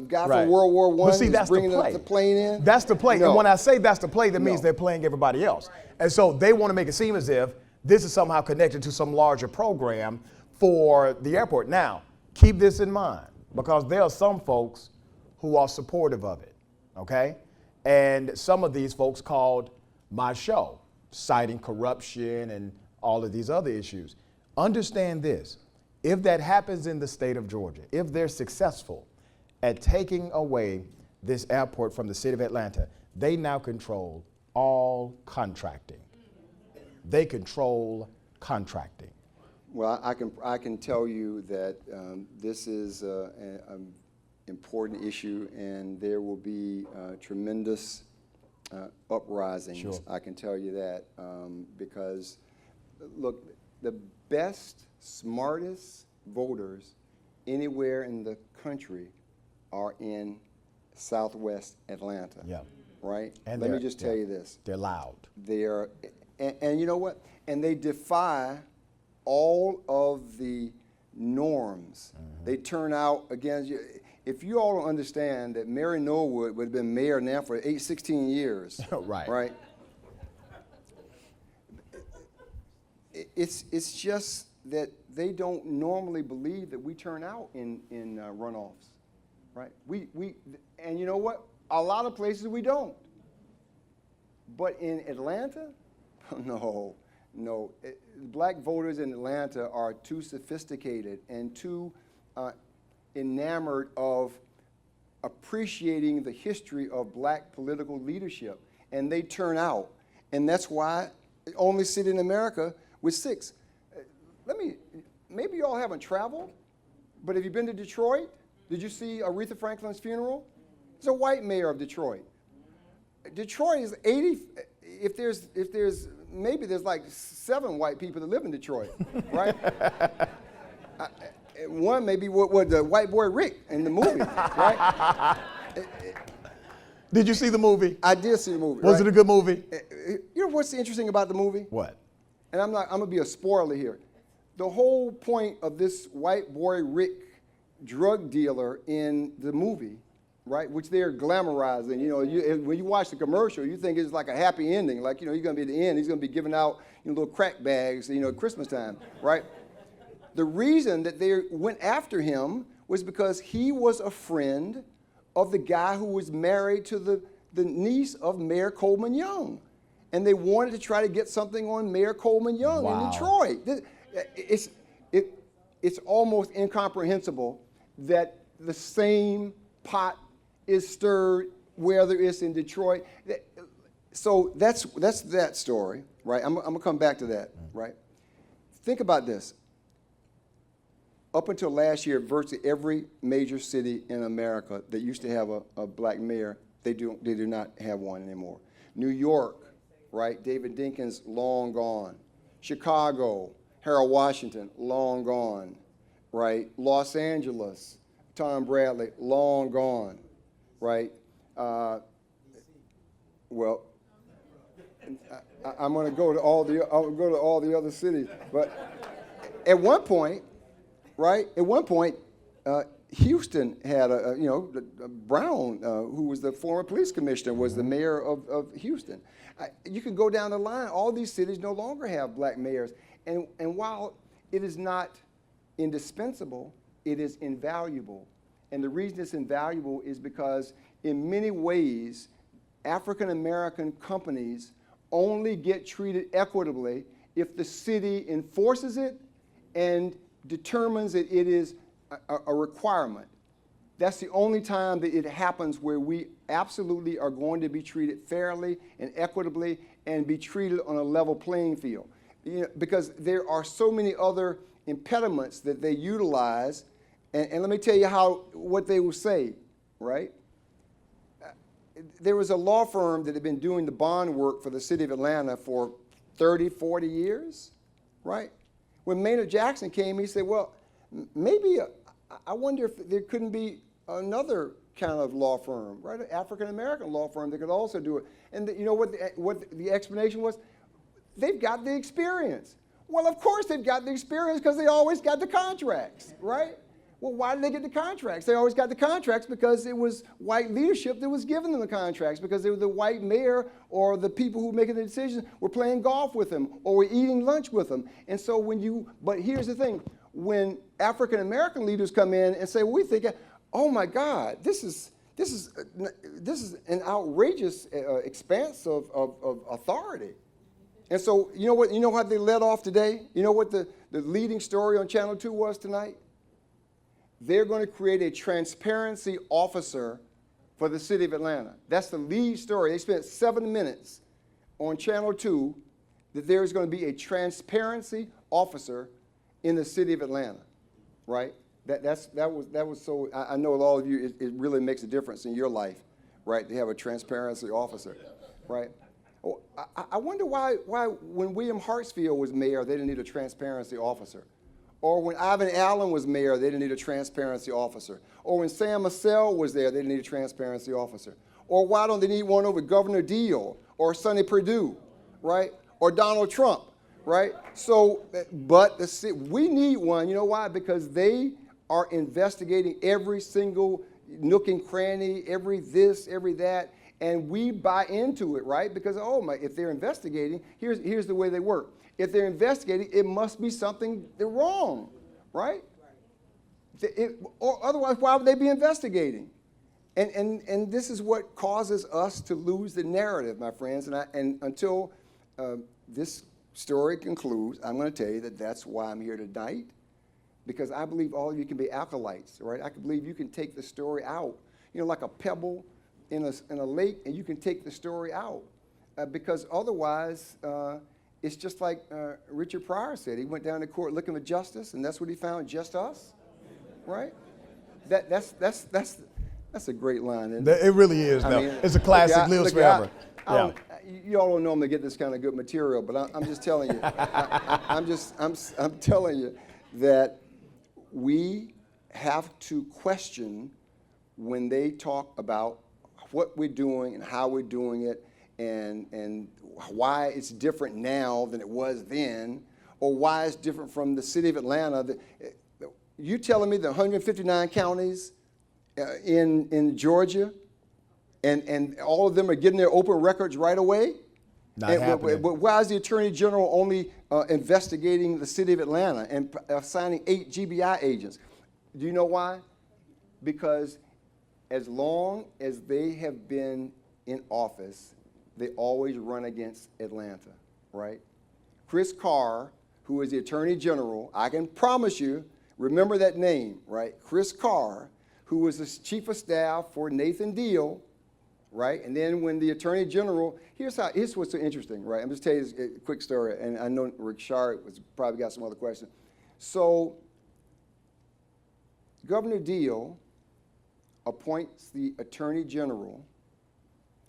guy Right. from World War I But see, is that's bringing the play. the plane in. That's the play. No. And when I say that's the play, that means No. they're playing everybody else. And so they want to make it seem as if this is somehow connected to some larger program for the airport. Now, keep this in mind, because there are some folks who are supportive of it, okay? And some of these folks called my show, citing corruption and all of these other issues. Understand this. If that happens in the state of Georgia, if they're successful at taking away this airport from the city of Atlanta, they now control all contracting. They control contracting. Well, I can tell you that this is an important issue, and there will be tremendous uprisings. Sure. I can tell you that because, look, the best, smartest voters anywhere in the country are in Southwest Atlanta. Yeah. Right? And Let me just tell you this. They're loud. They are, and you know what? And they defy all of the norms. Mm-hmm. They turn out against you. If you all don't understand that Mary Norwood would have been mayor now for 16 years. Right. Right? It's just that they don't normally believe that we turn out in runoffs. Right? And you know what? A lot of places we don't. But in Atlanta, no. Black voters in Atlanta are too sophisticated and too enamored of appreciating the history of black political leadership. And they turn out. And that's why the only city in America with 6. Maybe you all haven't traveled, but have you been to Detroit? Did you see Aretha Franklin's funeral? It's a white mayor of Detroit. Detroit is 80, if there's maybe there's like 7 white people that live in Detroit, right? One maybe what the white boy Rick in the movie, right? Did you see the movie? I did see the movie. Was right? it a good movie? You know what's interesting about the movie? What? And I'm gonna be a spoiler here. The whole point of this white boy Rick drug dealer in the movie, right, which they're glamorizing. You know, when you watch the commercial, you think it's like a happy ending. Like, you know, he's going to be at the end. He's going to be giving out, you know, little crack bags, you know, at Christmas time, right? The reason that they went after him was because he was a friend of the guy who was married to the niece of Mayor Coleman Young. And they wanted to try to get something on Mayor Coleman Young in Detroit. It's almost incomprehensible that the same pot is stirred, whether it's in Detroit. So that's that story, right? I'm gonna come back to that, right? Think about this. Up until last year, virtually every major city in America that used to have a black mayor, they do not have one anymore. New York, right? David Dinkins, long gone. Chicago, Harold Washington, long gone, right? Los Angeles, Tom Bradley, long gone, right? I'm going to go to all the other cities, but at one point, right? At one point, Houston had Brown, who was the former police commissioner, was the mayor of Houston. You can go down the line. All these cities no longer have black mayors, and while it is not indispensable, it is invaluable. And the reason it's invaluable is because in many ways, African American companies only get treated equitably if the city enforces it and determines that it is a requirement. That's the only time that it happens where we absolutely are going to be treated fairly and equitably and be treated on a level playing field. Because there are so many other impediments that they utilize, and let me tell you what they will say, right? There was a law firm that had been doing the bond work for the city of Atlanta for 30, 40 years, right? When Maynard Jackson came, he said, well, maybe I wonder if there couldn't be another kind of law firm, right? An African-American law firm that could also do it. And you know what the explanation was? They've got the experience. Well, of course they've got the experience because they always got the contracts, right? Well, why did they get the contracts? They always got the contracts because it was white leadership that was giving them the contracts, because they were the white mayor or the people who were making the decisions were playing golf with them or were eating lunch with them. And so but here's the thing, when African-American leaders come in and say, well, we think, oh my God, this is an outrageous expanse of authority. And so you know what they led off today? You know what the leading story on Channel 2 was tonight? They're going to create a transparency officer for the city of Atlanta. That's the lead story. They spent 7 minutes on Channel 2 that there's going to be a transparency officer in the city of Atlanta, right? That was so, I know all of you, it really makes a difference in your life, right, to have a transparency officer, right? Oh, I wonder why when William Hartsfield was mayor, they didn't need a transparency officer. Or when Ivan Allen was mayor, they didn't need a transparency officer. Or when Sam Massell was there, they didn't need a transparency officer. Or why don't they need one over Governor Deal or Sonny Perdue, right? Or Donald Trump, right? So, but we need one. You know why? Because they are investigating every single nook and cranny, every this, every that, and we buy into it, right? Because, if they're investigating, here's the way they work. If they're investigating, it must be something wrong, right? Or otherwise, why would they be investigating? And this is what causes us to lose the narrative, my friends. And until this story concludes, I'm going to tell you that that's why I'm here tonight, because I believe all of you can be acolytes, right? I believe you can take the story out, like a pebble in a lake, and you can take the story out, because otherwise. It's just like Richard Pryor said. He went down to court looking for justice, and that's what he found, just us, right? That's a great line, isn't it? It really is. I mean, it's a classic, lives forever. You all don't normally get this kind of good material, but I'm just telling you. I'm telling you that we have to question when they talk about what we're doing and how we're doing it, and why it's different now than it was then, or why it's different from the city of Atlanta. You telling me the 159 counties in Georgia, and all of them are getting their open records right away? Not happening. But why is the Attorney General only investigating the city of Atlanta and assigning 8 GBI agents? Do you know why? Because as long as they have been in office, they always run against Atlanta, right? Chris Carr, who is the Attorney General, I can promise you, remember that name, right? Chris Carr, who was the Chief of Staff for Nathan Deal, right? And then when the Attorney General, here's what's so interesting, right? I'm just telling you a quick story, and I know Richard was probably got some other questions. So Governor Deal appoints the Attorney General,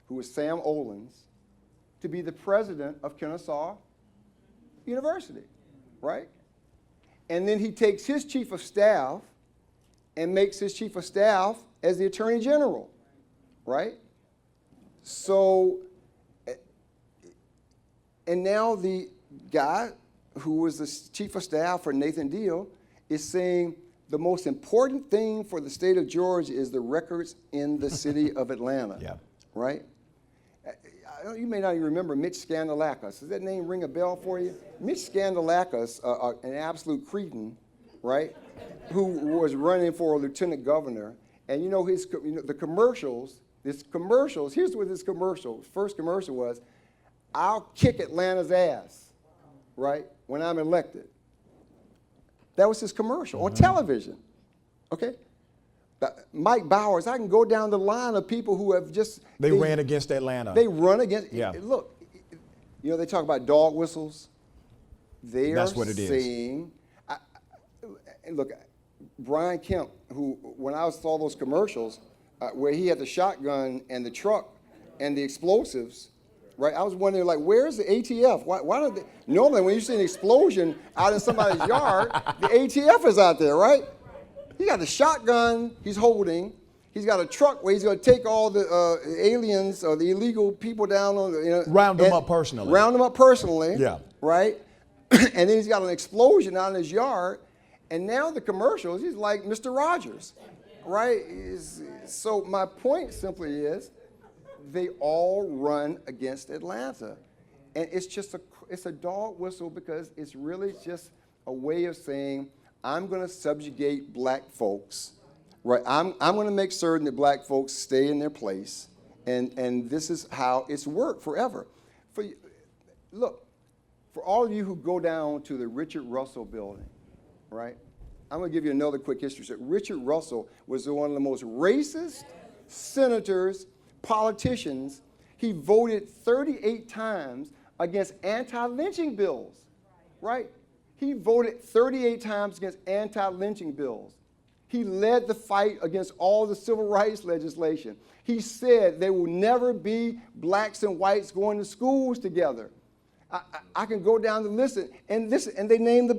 who is Sam Olens, to be the president of Kennesaw University, right? And then he takes his chief of staff and makes his chief of staff as the Attorney General, right? So, and now the guy who was the chief of staff for Nathan Deal is saying the most important thing for the state of Georgia is the records in the city of Atlanta, right? You may not even remember Mitch Scandalakis. Does that name ring a bell for you? Mitch Scandalakis, an absolute cretin, right, who was running for lieutenant governor. And the commercials, here's what his first commercial was, I'll kick Atlanta's ass, right, when I'm elected. That was his commercial on television. Okay? Mike Bowers, I can go down the line of people who have just... They ran against Atlanta. They run against... Yeah. Look, you know, they talk about dog whistles. They That's are what it is. saying... And look, Brian Kemp, who, when I saw those commercials, where he had the shotgun and the truck and the explosives, right? I was wondering, like, where's the ATF? Why don't they... Normally, when you see an explosion out in somebody's yard, the ATF is out there, right? He got the shotgun he's holding. He's got a truck where he's going to take all the aliens or the illegal people down on the... You know, round them up personally. Round them up personally. Yeah. Right? And then he's got an explosion out in his yard. And now the commercials, he's like Mr. Rogers, right? So my point simply is, they all run against Atlanta. And it's a dog whistle because it's really just a way of saying, I'm going to subjugate black folks, right? I'm going to make certain that black folks stay in their place. And this is how it's worked forever. Look, for all of you who go down to the Richard Russell building, right? I'm going to give you another quick history. So Richard Russell was one of the most racist senators, politicians. He voted 38 times against anti-lynching bills, right? He voted 38 times against anti-lynching bills. He led the fight against all the civil rights legislation. He said there will never be blacks and whites going to schools together. I can go down the list, and they named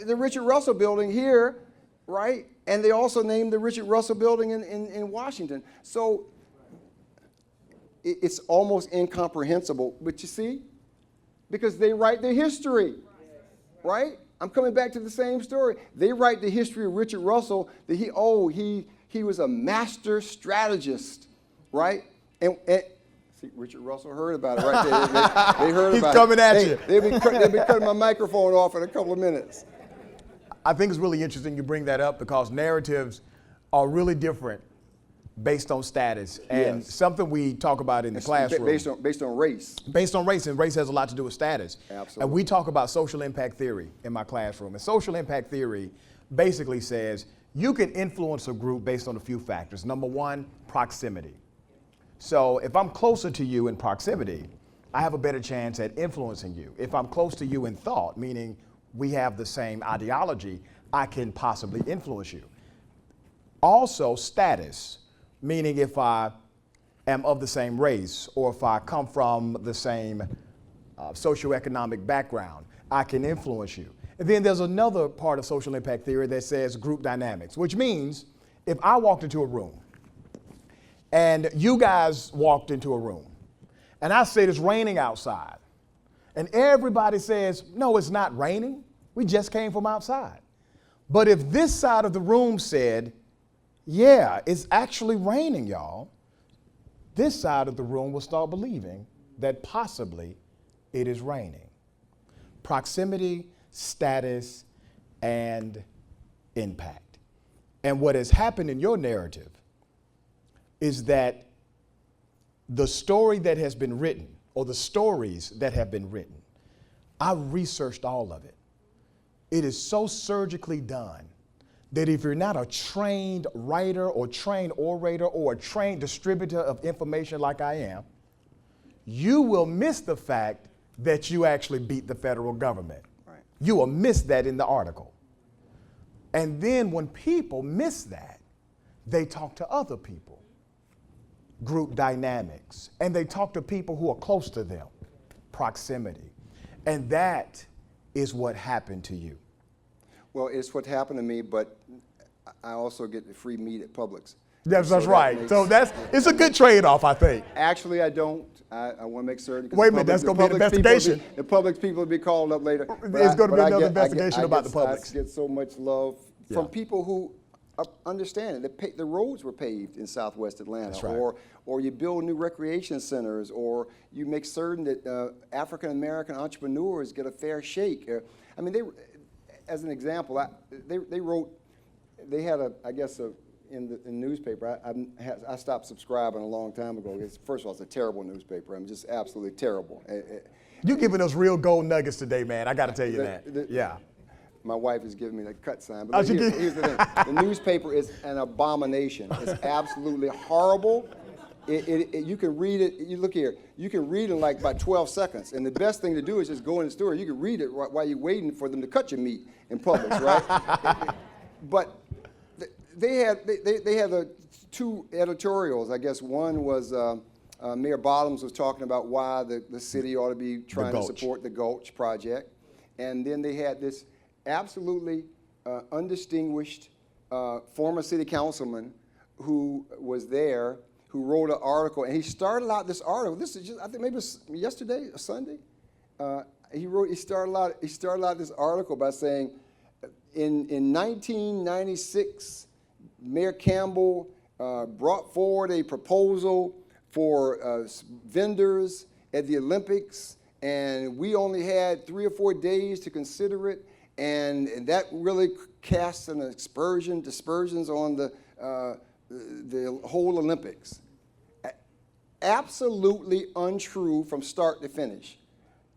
the Richard Russell building here, right? And they also named the Richard Russell building in Washington. So it's almost incomprehensible, but you see, because they write their history, right? I'm coming back to the same story. They write the history of Richard Russell that he was a master strategist, right? And see, Richard Russell heard about it right there. They heard He's about coming it. at you. They'll be cutting my microphone off in a couple of minutes. I think it's really interesting you bring that up because narratives are really different based on status. And Yes. something we talk about in the classroom. Based on race. Based on race, and race has a lot to do with status. Absolutely. And we talk about social impact theory in my classroom. And social impact theory basically says you can influence a group based on a few factors. Number one, proximity. So if I'm closer to you in proximity, I have a better chance at influencing you. If I'm close to you in thought, meaning we have the same ideology, I can possibly influence you. Also, status, meaning if I am of the same race or if I come from the same socioeconomic background, I can influence you. And then there's another part of social impact theory that says group dynamics, which means if I walked into a room and you guys walked into a room and I said it's raining outside, and everybody says, no, it's not raining. We just came from outside. But if this side of the room said, yeah, it's actually raining, y'all, this side of the room will start believing that possibly it is raining. Proximity, status, and impact. And what has happened in your narrative is that the story that has been written, or the stories that have been written, I researched all of it. It is so surgically done that if you're not a trained writer or trained orator or a trained distributor of information like I am, you will miss the fact that you actually beat the federal government. Right. You will miss that in the article. And then when people miss that, they talk to other people. Group dynamics. And they talk to people who are close to them. Proximity. And that is what happened to you. Well, it's what happened to me, but I also get the free meat at Publix. That's So that right. makes- So it's a good trade-off, I think. Actually, I don't. I want to make certain. 'cause Wait a the minute, that's Publix- gonna be an the Publix people investigation. The Publix people will be called up later. It's gonna be I another get- investigation about the Publix. I get so much love from Yeah. people who understand it. The roads were paved in Southwest Atlanta, That's right. or you build new recreation centers, or you make certain that African American entrepreneurs get a fair shake. I mean, as an example, they had in the newspaper. I stopped subscribing a long time ago. First of all, it's a terrible newspaper. I'm just absolutely terrible. You're giving us real gold nuggets today, man. I got to tell you that. Yeah. My wife is giving me the cut sign. Oh, But here's the thing. The newspaper is an abomination. It's absolutely horrible. You can read it. You look here. You can read it in like about 12 seconds. And the best thing to do is just go in the store. You can read it while you're waiting for them to cut your meat in Publix, right? But they had the two editorials. I guess one was Mayor Bottoms was talking about why the city ought to be trying to support the Gulch project. And then they had this absolutely undistinguished former city councilman who was there, who wrote an article, and he started out this article. This is just, I think maybe it was yesterday or Sunday. He started out this article by saying, in 1996, Mayor Campbell brought forward a proposal for vendors at the Olympics, and we only had 3 or 4 days to consider it, and that really casts an dispersions on the whole Olympics. Absolutely untrue from start to finish.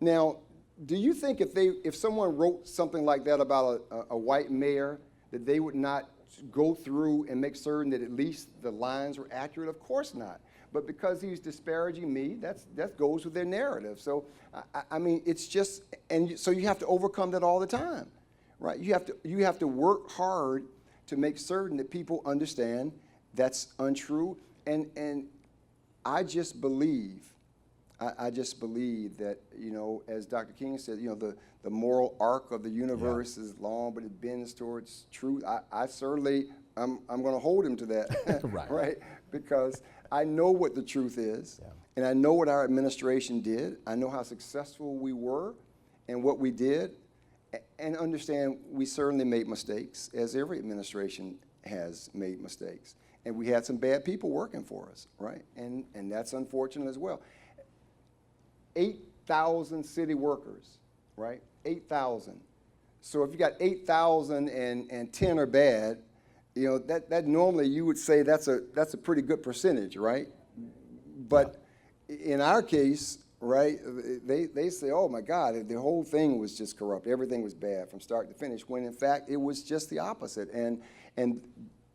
Now, do you think if someone wrote something like that about a white mayor, that they would not go through and make certain that at least the lines were accurate? Of course not. But because he's disparaging me, that goes with their narrative. So, I mean, it's just, and so you have to overcome that all the time, right? You have to work hard to make certain that people understand that's untrue. And I just believe that, you know, as Dr. King said, you know, the moral arc of the universe is long, but it bends towards truth. I certainly, I'm going to hold him to that, right? Because I know what the truth is, and I know what our administration did. I know how successful we were and what we did, and understand we certainly made mistakes, as every administration has made mistakes. And we had some bad people working for us, right? And that's unfortunate as well. 8,000 city workers, right? 8,000. So if you got 8,000 and 10 are bad, you know, that normally you would say that's a pretty good percentage, right? But in our case, right, they say, oh my God, the whole thing was just corrupt. Everything was bad from start to finish, when in fact it was just the opposite.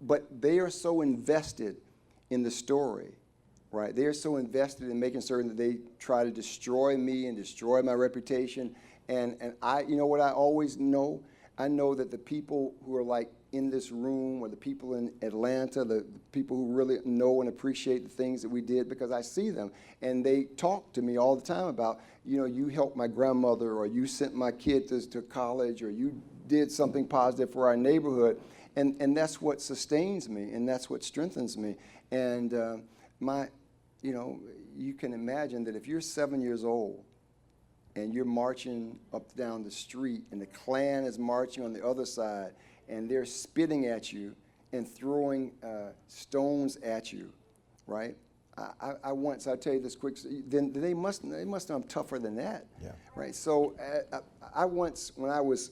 But they are so invested in the story, right? They are so invested in making certain that they try to destroy me and destroy my reputation. And I, you know what I always know? I know that the people who are like in this room, or the people in Atlanta, the people who really know and appreciate the things that we did, because I see them and they talk to me all the time about, you know, you helped my grandmother, or you sent my kid to college, or you did something positive for our neighborhood. And that's what sustains me, and that's what strengthens me. And you know, you can imagine that if you're 7 years old and you're marching up down the street, and the Klan is marching on the other side, and they're spitting at you and throwing stones at you, right? I'll tell you this quick, then they must know I'm tougher than that, right? So I once, when I was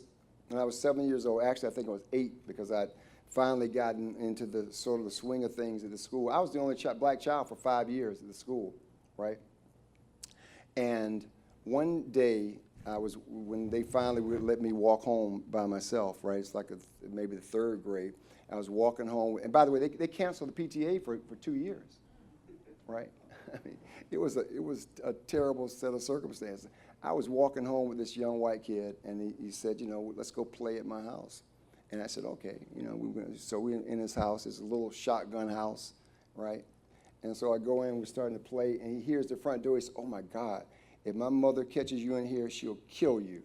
7 years old, actually I think I was 8, because I'd finally gotten into the sort of the swing of things at the school. I was the only black child for 5 years at the school, right? And one day, when they finally would let me walk home by myself, right? It's like maybe the 3rd grade. I was walking home, and by the way, they canceled the PTA for 2 years, right? I mean, it was a terrible set of circumstances. I was walking home with this young white kid, and he said, you know, let's go play at my house. And I said, okay. You know, so we're in his house. It's a little shotgun house, right? And so I go in, we're starting to play, and he hears the front door. He says, oh my God, if my mother catches you in here, she'll kill you.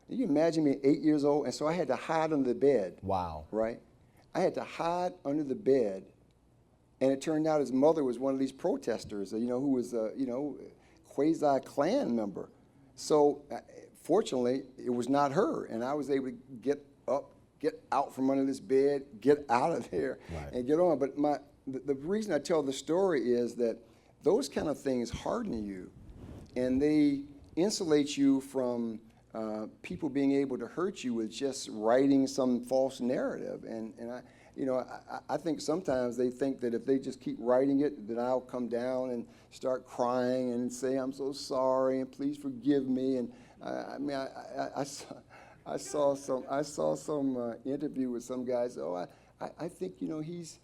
Can you imagine me 8 years old? And so I had to hide under the bed. Wow. Right? I had to hide under the bed. And it turned out his mother was one of these protesters, you know, who was a, you know, quasi-Klan member. So fortunately, it was not her. And I was able to get up, get out from under this bed, get out of there, and get on. But the reason I tell the story is that those kind of things harden you, and they insulate you from people being able to hurt you with just writing some false narrative. And I think sometimes they think that if they just keep writing it, that I'll come down and start crying and say, I'm so sorry and please forgive me. And I saw some interview with some guys. Oh, I think he's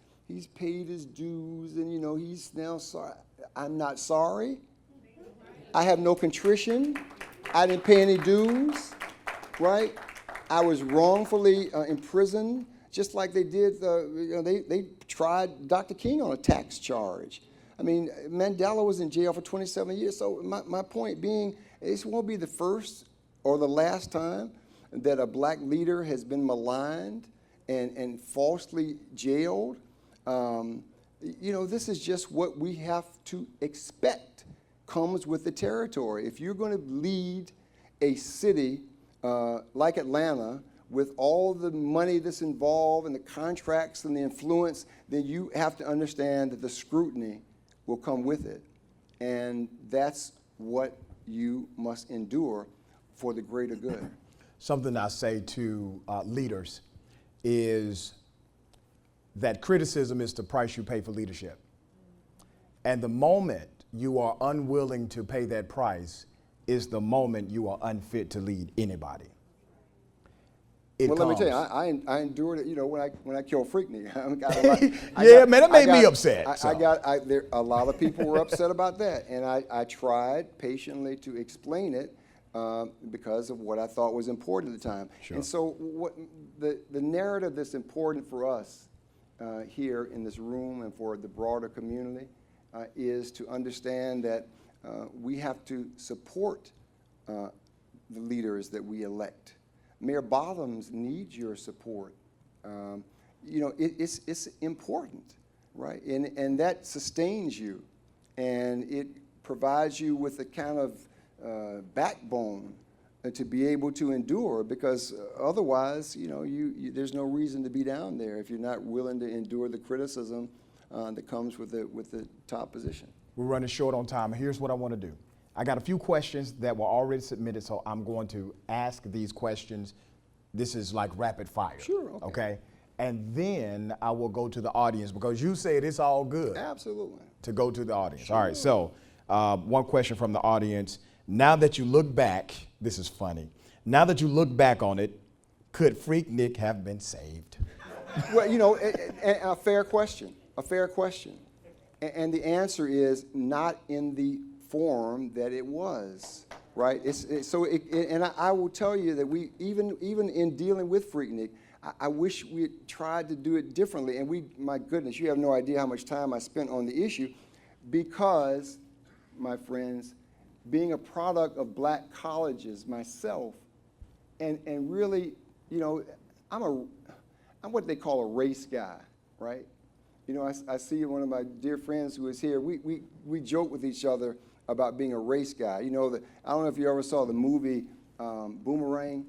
paid his dues and he's now sorry. I'm not sorry. I have no contrition. I didn't pay any dues, right? I was wrongfully imprisoned, just like they did. They tried Dr. King on a tax charge. I mean, Mandela was in jail for 27 years. So my point being, this won't be the first or the last time that a black leader has been maligned and falsely jailed. This is just what we have to expect. Comes with the territory. If you're going to lead a city like Atlanta with all the money that's involved and the contracts and the influence, then you have to understand that the scrutiny will come with it. And that's what you must endure for the greater good. Something I say to leaders is that criticism is the price you pay for leadership. And the moment you are unwilling to pay that price is the moment you are unfit to lead anybody. Let me tell you, I endured it. When I killed Freaknik, man, that made me upset. A lot of people were upset about that, and I tried patiently to explain it because of what I thought was important at the time. Sure. And so, what the narrative that's important for us here in this room and for the broader community is to understand that we have to support the leaders that we elect. Mayor Bottoms needs your support. It's important, right? And that sustains you, and it provides you with a kind of backbone to be able to endure, because otherwise, there's no reason to be down there if you're not willing to endure the criticism that comes with the top position. We're running short on time. Here's what I want to do. I got a few questions that were already submitted, so I'm going to ask these questions. This is like rapid fire. Sure, okay. And then I will go to the audience, because you said it's all good. Absolutely. To go to the audience. Sure. All right, so one question from the audience. Now that you look back, this is funny. Now that you look back on it, could Freaknik have been saved? Well, a fair question. And the answer is not in the form that it was, right? And I will tell you that we, even in dealing with Freaknik, I wish we had tried to do it differently. And my goodness, you have no idea how much time I spent on the issue, because, my friends, being a product of black colleges myself, and really, I'm what they call a race guy, right? I see one of my dear friends who is here. We joke with each other about being a race guy. I don't know if you ever saw the movie Boomerang,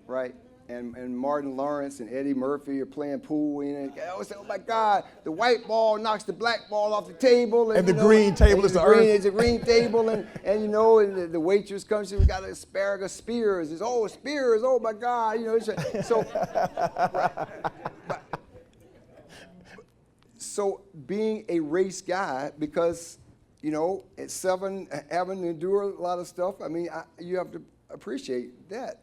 right? And Martin Lawrence and Eddie Murphy are playing pool, and I always say, oh my God, the white ball knocks the black ball off the table. And the green table is the earth. It's a green table, and the waitress comes in, we got asparagus spears. It's, oh, spears, oh my God. So being a race guy, because, at 7, having to endure a lot of stuff, you have to appreciate that.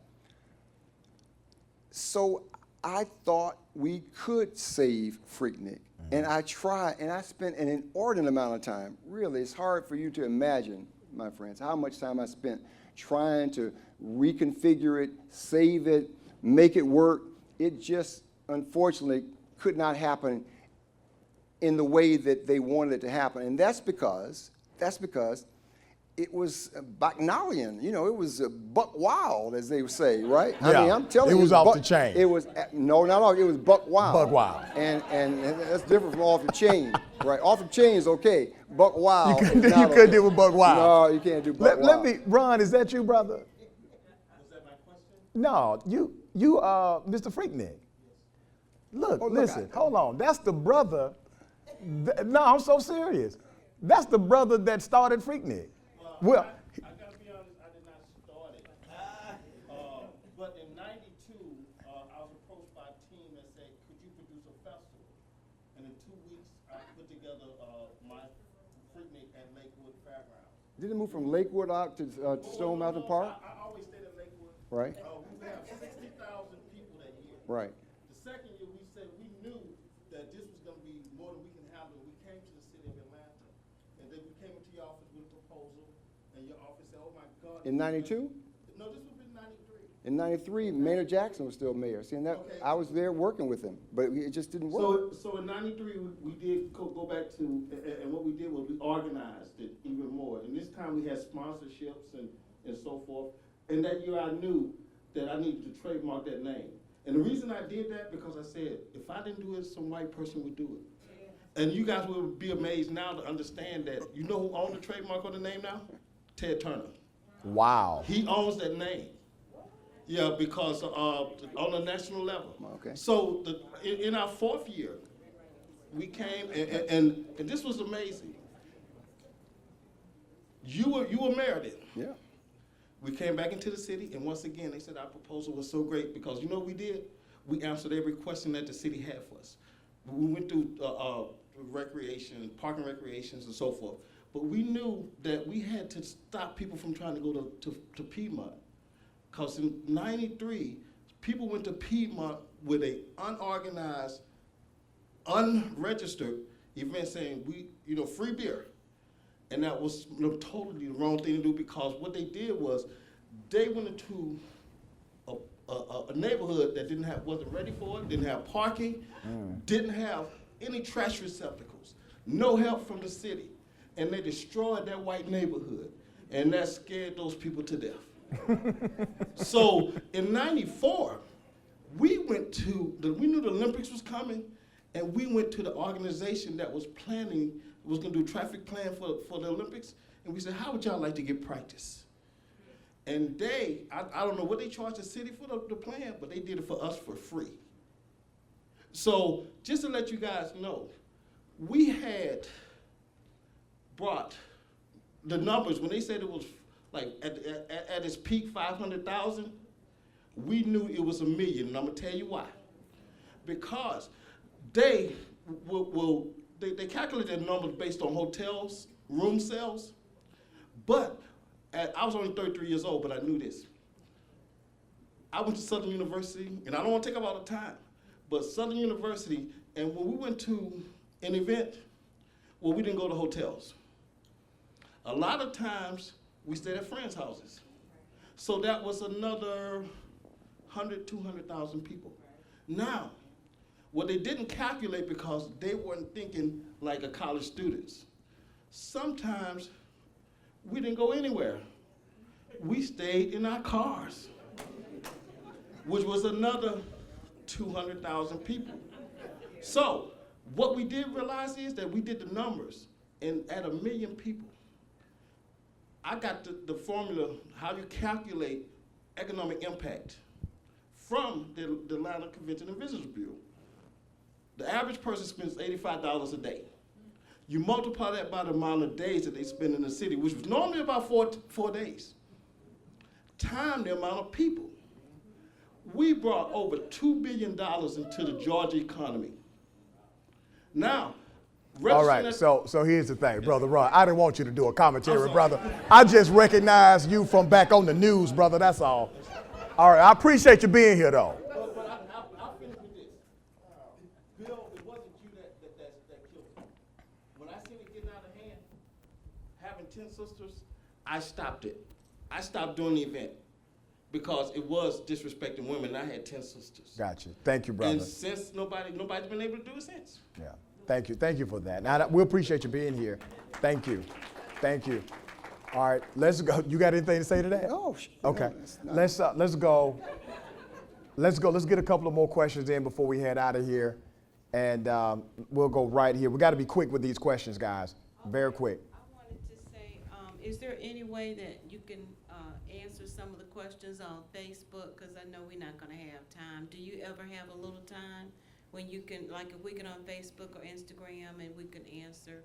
So I thought we could save Freaknik. And I tried, and I spent an inordinate amount of time. Really, it's hard for you to imagine, my friends, how much time I spent trying to reconfigure it, save it, make it work. It just, unfortunately, could not happen in the way that they wanted it to happen. And that's because it was Bacchanalian. It was buck wild, as they would say, right? Yeah. I'm telling you. It was off the chain. It was, no, not off, it was buck wild. Buck wild. And that's different from off the chain, right? Off the chain is okay. Buck wild. You couldn't deal with buck wild. No, you can't do buck wild. Ron, is that you, brother? Was that my question? No, you, Mr. Freaknik. Look, listen, hold on. That's the brother. No, I'm so serious. That's the brother that started Freaknik. Well, I gotta be honest, I did not start it. But in '92, I was approached by a team that said, could you produce a festival? And in 2 weeks, I put together my Freaknik at Lakewood Fairgrounds. Did it move from Lakewood out to Stone Mountain Park? I always stayed at Lakewood. Right. We have 60,000 Right. The second year, we said we knew that this was going to be more than we can handle. We came to the city of Atlanta, and then we came into your office with a proposal, and your office said, "Oh my God." In 92? No, this was in '93. In 93, Mayor Jackson was still mayor. See, and that, Okay. I was there working with him, but it just didn't work. So in '93, we did go back to, and what we did was we organized it even more. And this time we had sponsorships and so forth. And that year I knew that I needed to trademark that name. And the reason I did that, because I said, if I didn't do it, some white person would do it. And you guys will be amazed now to understand that. You know who owns the trademark on the name now? Ted Turner. Wow. He owns that name. Yeah, because on a national level. Okay. So in our fourth year, we came and this was amazing. You were mayor then. Yeah. We came back into the city, and once again, they said our proposal was so great because you know what we did? We answered every question that the city had for us. We went through recreation, parking recreations, and so forth. But we knew that we had to stop people from trying to go to Piedmont. Because in '93, people went to Piedmont with a unorganized, unregistered event saying, free beer. And that was totally the wrong thing to do because what they did was they went into a neighborhood that wasn't ready for it, didn't have parking, didn't have any trash receptacles, no help from the city. And they destroyed that white neighborhood. And that scared those people to death. So in '94, we knew the Olympics was coming, and we went to the organization that was going to do traffic plan for the Olympics, and we said, how would y'all like to get practice? And I don't know what they charged the city for the plan, but they did it for us for free. So just to let you guys know, we had brought the numbers, when they said it was like at its peak 500,000, we knew it was 1 million, and I'm gonna tell you why. Because they calculated their numbers based on hotels, room sales, but I was only 33 years old, but I knew this. I went to Southern University, and I don't want to take up all the time, but Southern University, and when we went to an event, well, we didn't go to hotels. A lot of times, we stayed at friends' houses. So that was another 100, 200,000 people. Now, what they didn't calculate because they weren't thinking like a college students. Sometimes we didn't go anywhere. We stayed in our cars, which was another 200,000 people. So what we did realize is that we did the numbers, and at 1 million people, I got the formula how you calculate economic impact from the Atlanta Convention and Visitors Bureau. The average person spends $85 a day. You multiply that by the amount of days that they spend in the city, which was normally about four days, time the amount of people. We brought over $2 billion into the Georgia economy. Now, all right, so here's the thing, Brother Ron. I didn't want you to do a commentary, brother. I just recognize you from back on the news, brother, that's all. All right, I appreciate you being here, though. But I'll finish with this. Bill, it wasn't you that killed me. When I seen it getting out of hand, having 10 sisters, I stopped it. I stopped doing the event because it was disrespecting women. I had 10 sisters. Gotcha. Thank you, brother. And since nobody's been able to do it since. Yeah. Thank you for that. Now, we appreciate you being here. Thank you. All right, let's go. You got anything to say to that? Oh, okay. No, let's go. Let's get a couple of more questions in before we head out of here, and we'll go right here. We got to be quick with these questions, guys. Very quick. I wanted to say, is there any way that you can answer some of the questions on Facebook? Because I know we're not going to have time. Do you ever have a little time when you can, like if we get on Facebook or Instagram and we can answer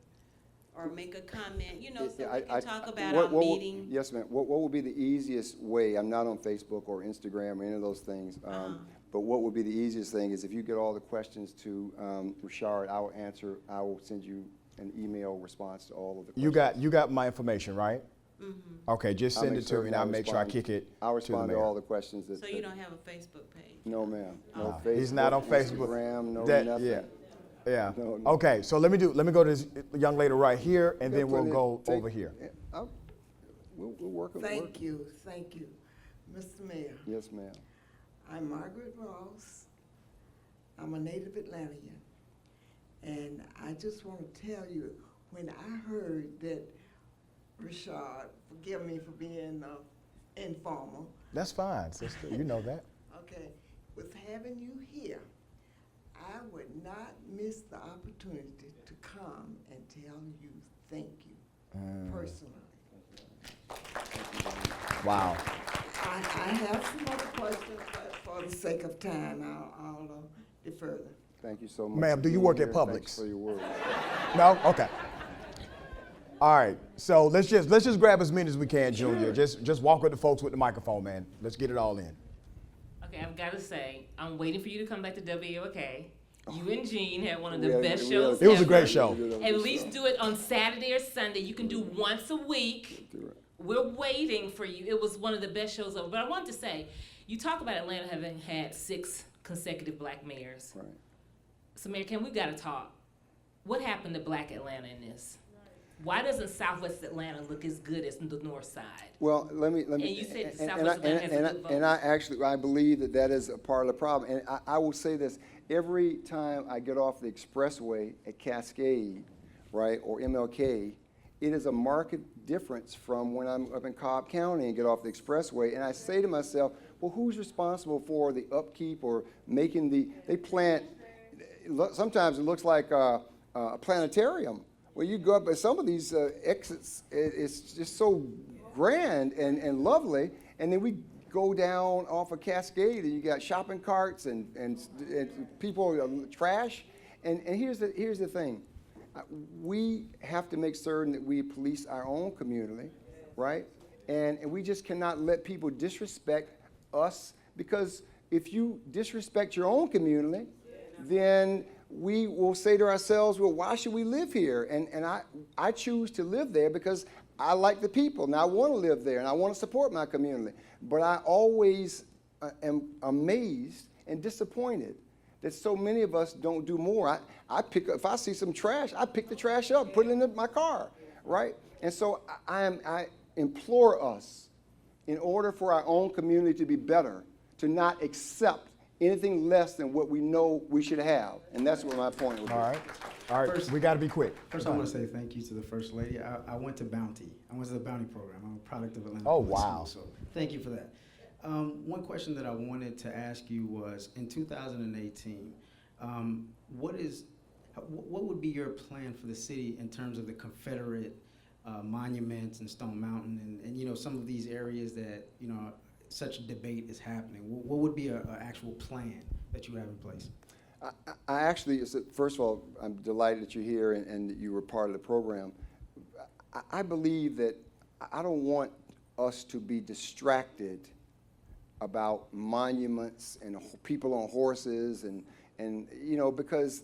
or make a comment, so we can talk about our meeting? Yes, ma'am. What would be the easiest way? I'm not on Facebook or Instagram or any of those things. But what would be the easiest thing is if you get all the questions to Rashard, I will answer. I will send you an email response to all of the questions. You got my information, right? Okay, just I'll send make it to me certain and I'll make sure I kick it I'll to respond the to mayor. all the questions that. So you don't have a Facebook page? No, ma'am. No He's not on Facebook. Instagram, no That- nothing. Yeah. Yeah. No, no. Okay, so let me go to this young lady right here, and Got then we'll plenty go to take- over here. Yeah, we'll work it. Thank you, Mr. Mayor. Yes, ma'am. I'm Margaret Ross. I'm a native Atlantean. And I just want to tell you, when I heard that Rashad, forgive me for being informal, That's fine, sister. You know that. okay, with having you here, I would not miss the opportunity to come and tell you thank you personally. Wow. I have some other questions, but for the sake of time, I'll defer them. Thank you so much. Ma'am, for do you being work at here. Publix? Thanks for your work. No? Okay. All right. So let's just grab as many as we can, Junior. Just walk with the folks with the microphone, man. Let's get it all in. Okay, I've got to say, I'm waiting for you to come back to WOK. You and Gene had one of the We had- best we had- shows It was a ever. great show. At least do it on Saturday or Sunday. You can do once a week. We're waiting for you. It was one of the best shows ever. But I wanted to say, you talk about Atlanta having had 6 consecutive black mayors. Right. So, Mayor Kim, we got to talk. What happened to black Atlanta in this? Why doesn't Southwest Atlanta look as good as the North Side? Well, let me. And you said the Southwest Atlanta has a good vote. And I believe that is a part of the problem. And I will say this: every time I get off the expressway at Cascade, right, or MLK, it is a marked difference from when I'm up in Cobb County and get off the expressway. And I say to myself, well, who's responsible for the upkeep or making they plant? Sometimes it looks like a planetarium. Where you go up at some of these exits, it's just so grand and lovely. And then we go down off of Cascade, and you got shopping carts and people trash. And here's the thing: we have to make certain that we police our own community, right? And we just cannot let people disrespect us, because if you disrespect your own community, then we will say to ourselves, well, why should we live here? And I choose to live there because I like the people, and I want to live there, and I want to support my community. But I always am amazed and disappointed that so many of us don't do more. If I see some trash, I pick the trash up, put it in my car, right? And so I implore us, in order for our own community to be better, to not accept anything less than what we know we should have. And that's what my point would be. All right. First- We got to be quick. First, I want to say thank you to the First Lady. I went to Bounty. I went to the Bounty program. I'm a product of Atlanta Oh, Public wow. Schools, so thank you for that. One question that I wanted to ask you was, in 2018, what would be your plan for the city in terms of the Confederate monuments and Stone Mountain and some of these areas that such a debate is happening? What would be an actual plan that you have in place? I actually, first of all, I'm delighted that you're here and that you were part of the program. I believe that I don't want us to be distracted about monuments and people on horses and because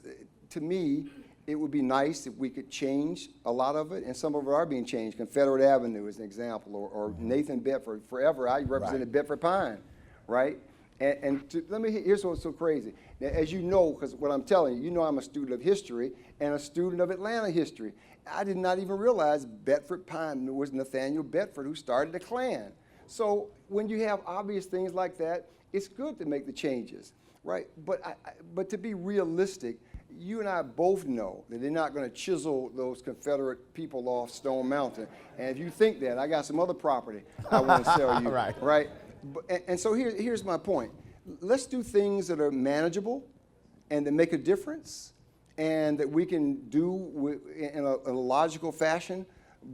to me, it would be nice if we could change a lot of it, and some of it are being changed. Confederate Avenue is an example, or Nathan Bedford. Forever, I represented Bedford Pine, right? Here's what's so crazy. Now, as you know, because what I'm telling you, I'm a student of history and a student of Atlanta history. I did not even realize Bedford Pine was Nathaniel Bedford who started the Klan. So when you have obvious things like that, it's good to make the changes, right? But to be realistic, you and I both know that they're not going to chisel those Confederate people off Stone Mountain. And if you think that, I got some other property I want to sell you, right? And so here's my point. Let's do things that are manageable and that make a difference and that we can do in a logical fashion.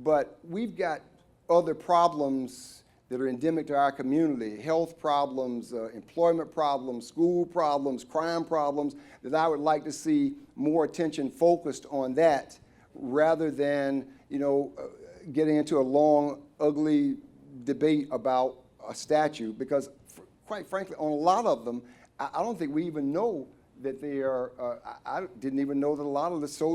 But we've got other problems that are endemic to our community: health problems, employment problems, school problems, crime problems, that I would like to see more attention focused on that rather than, getting into a long, ugly debate about a statue. Because quite frankly, on a lot of them, I don't think we even know that they are, I didn't even know that a lot of the soldiers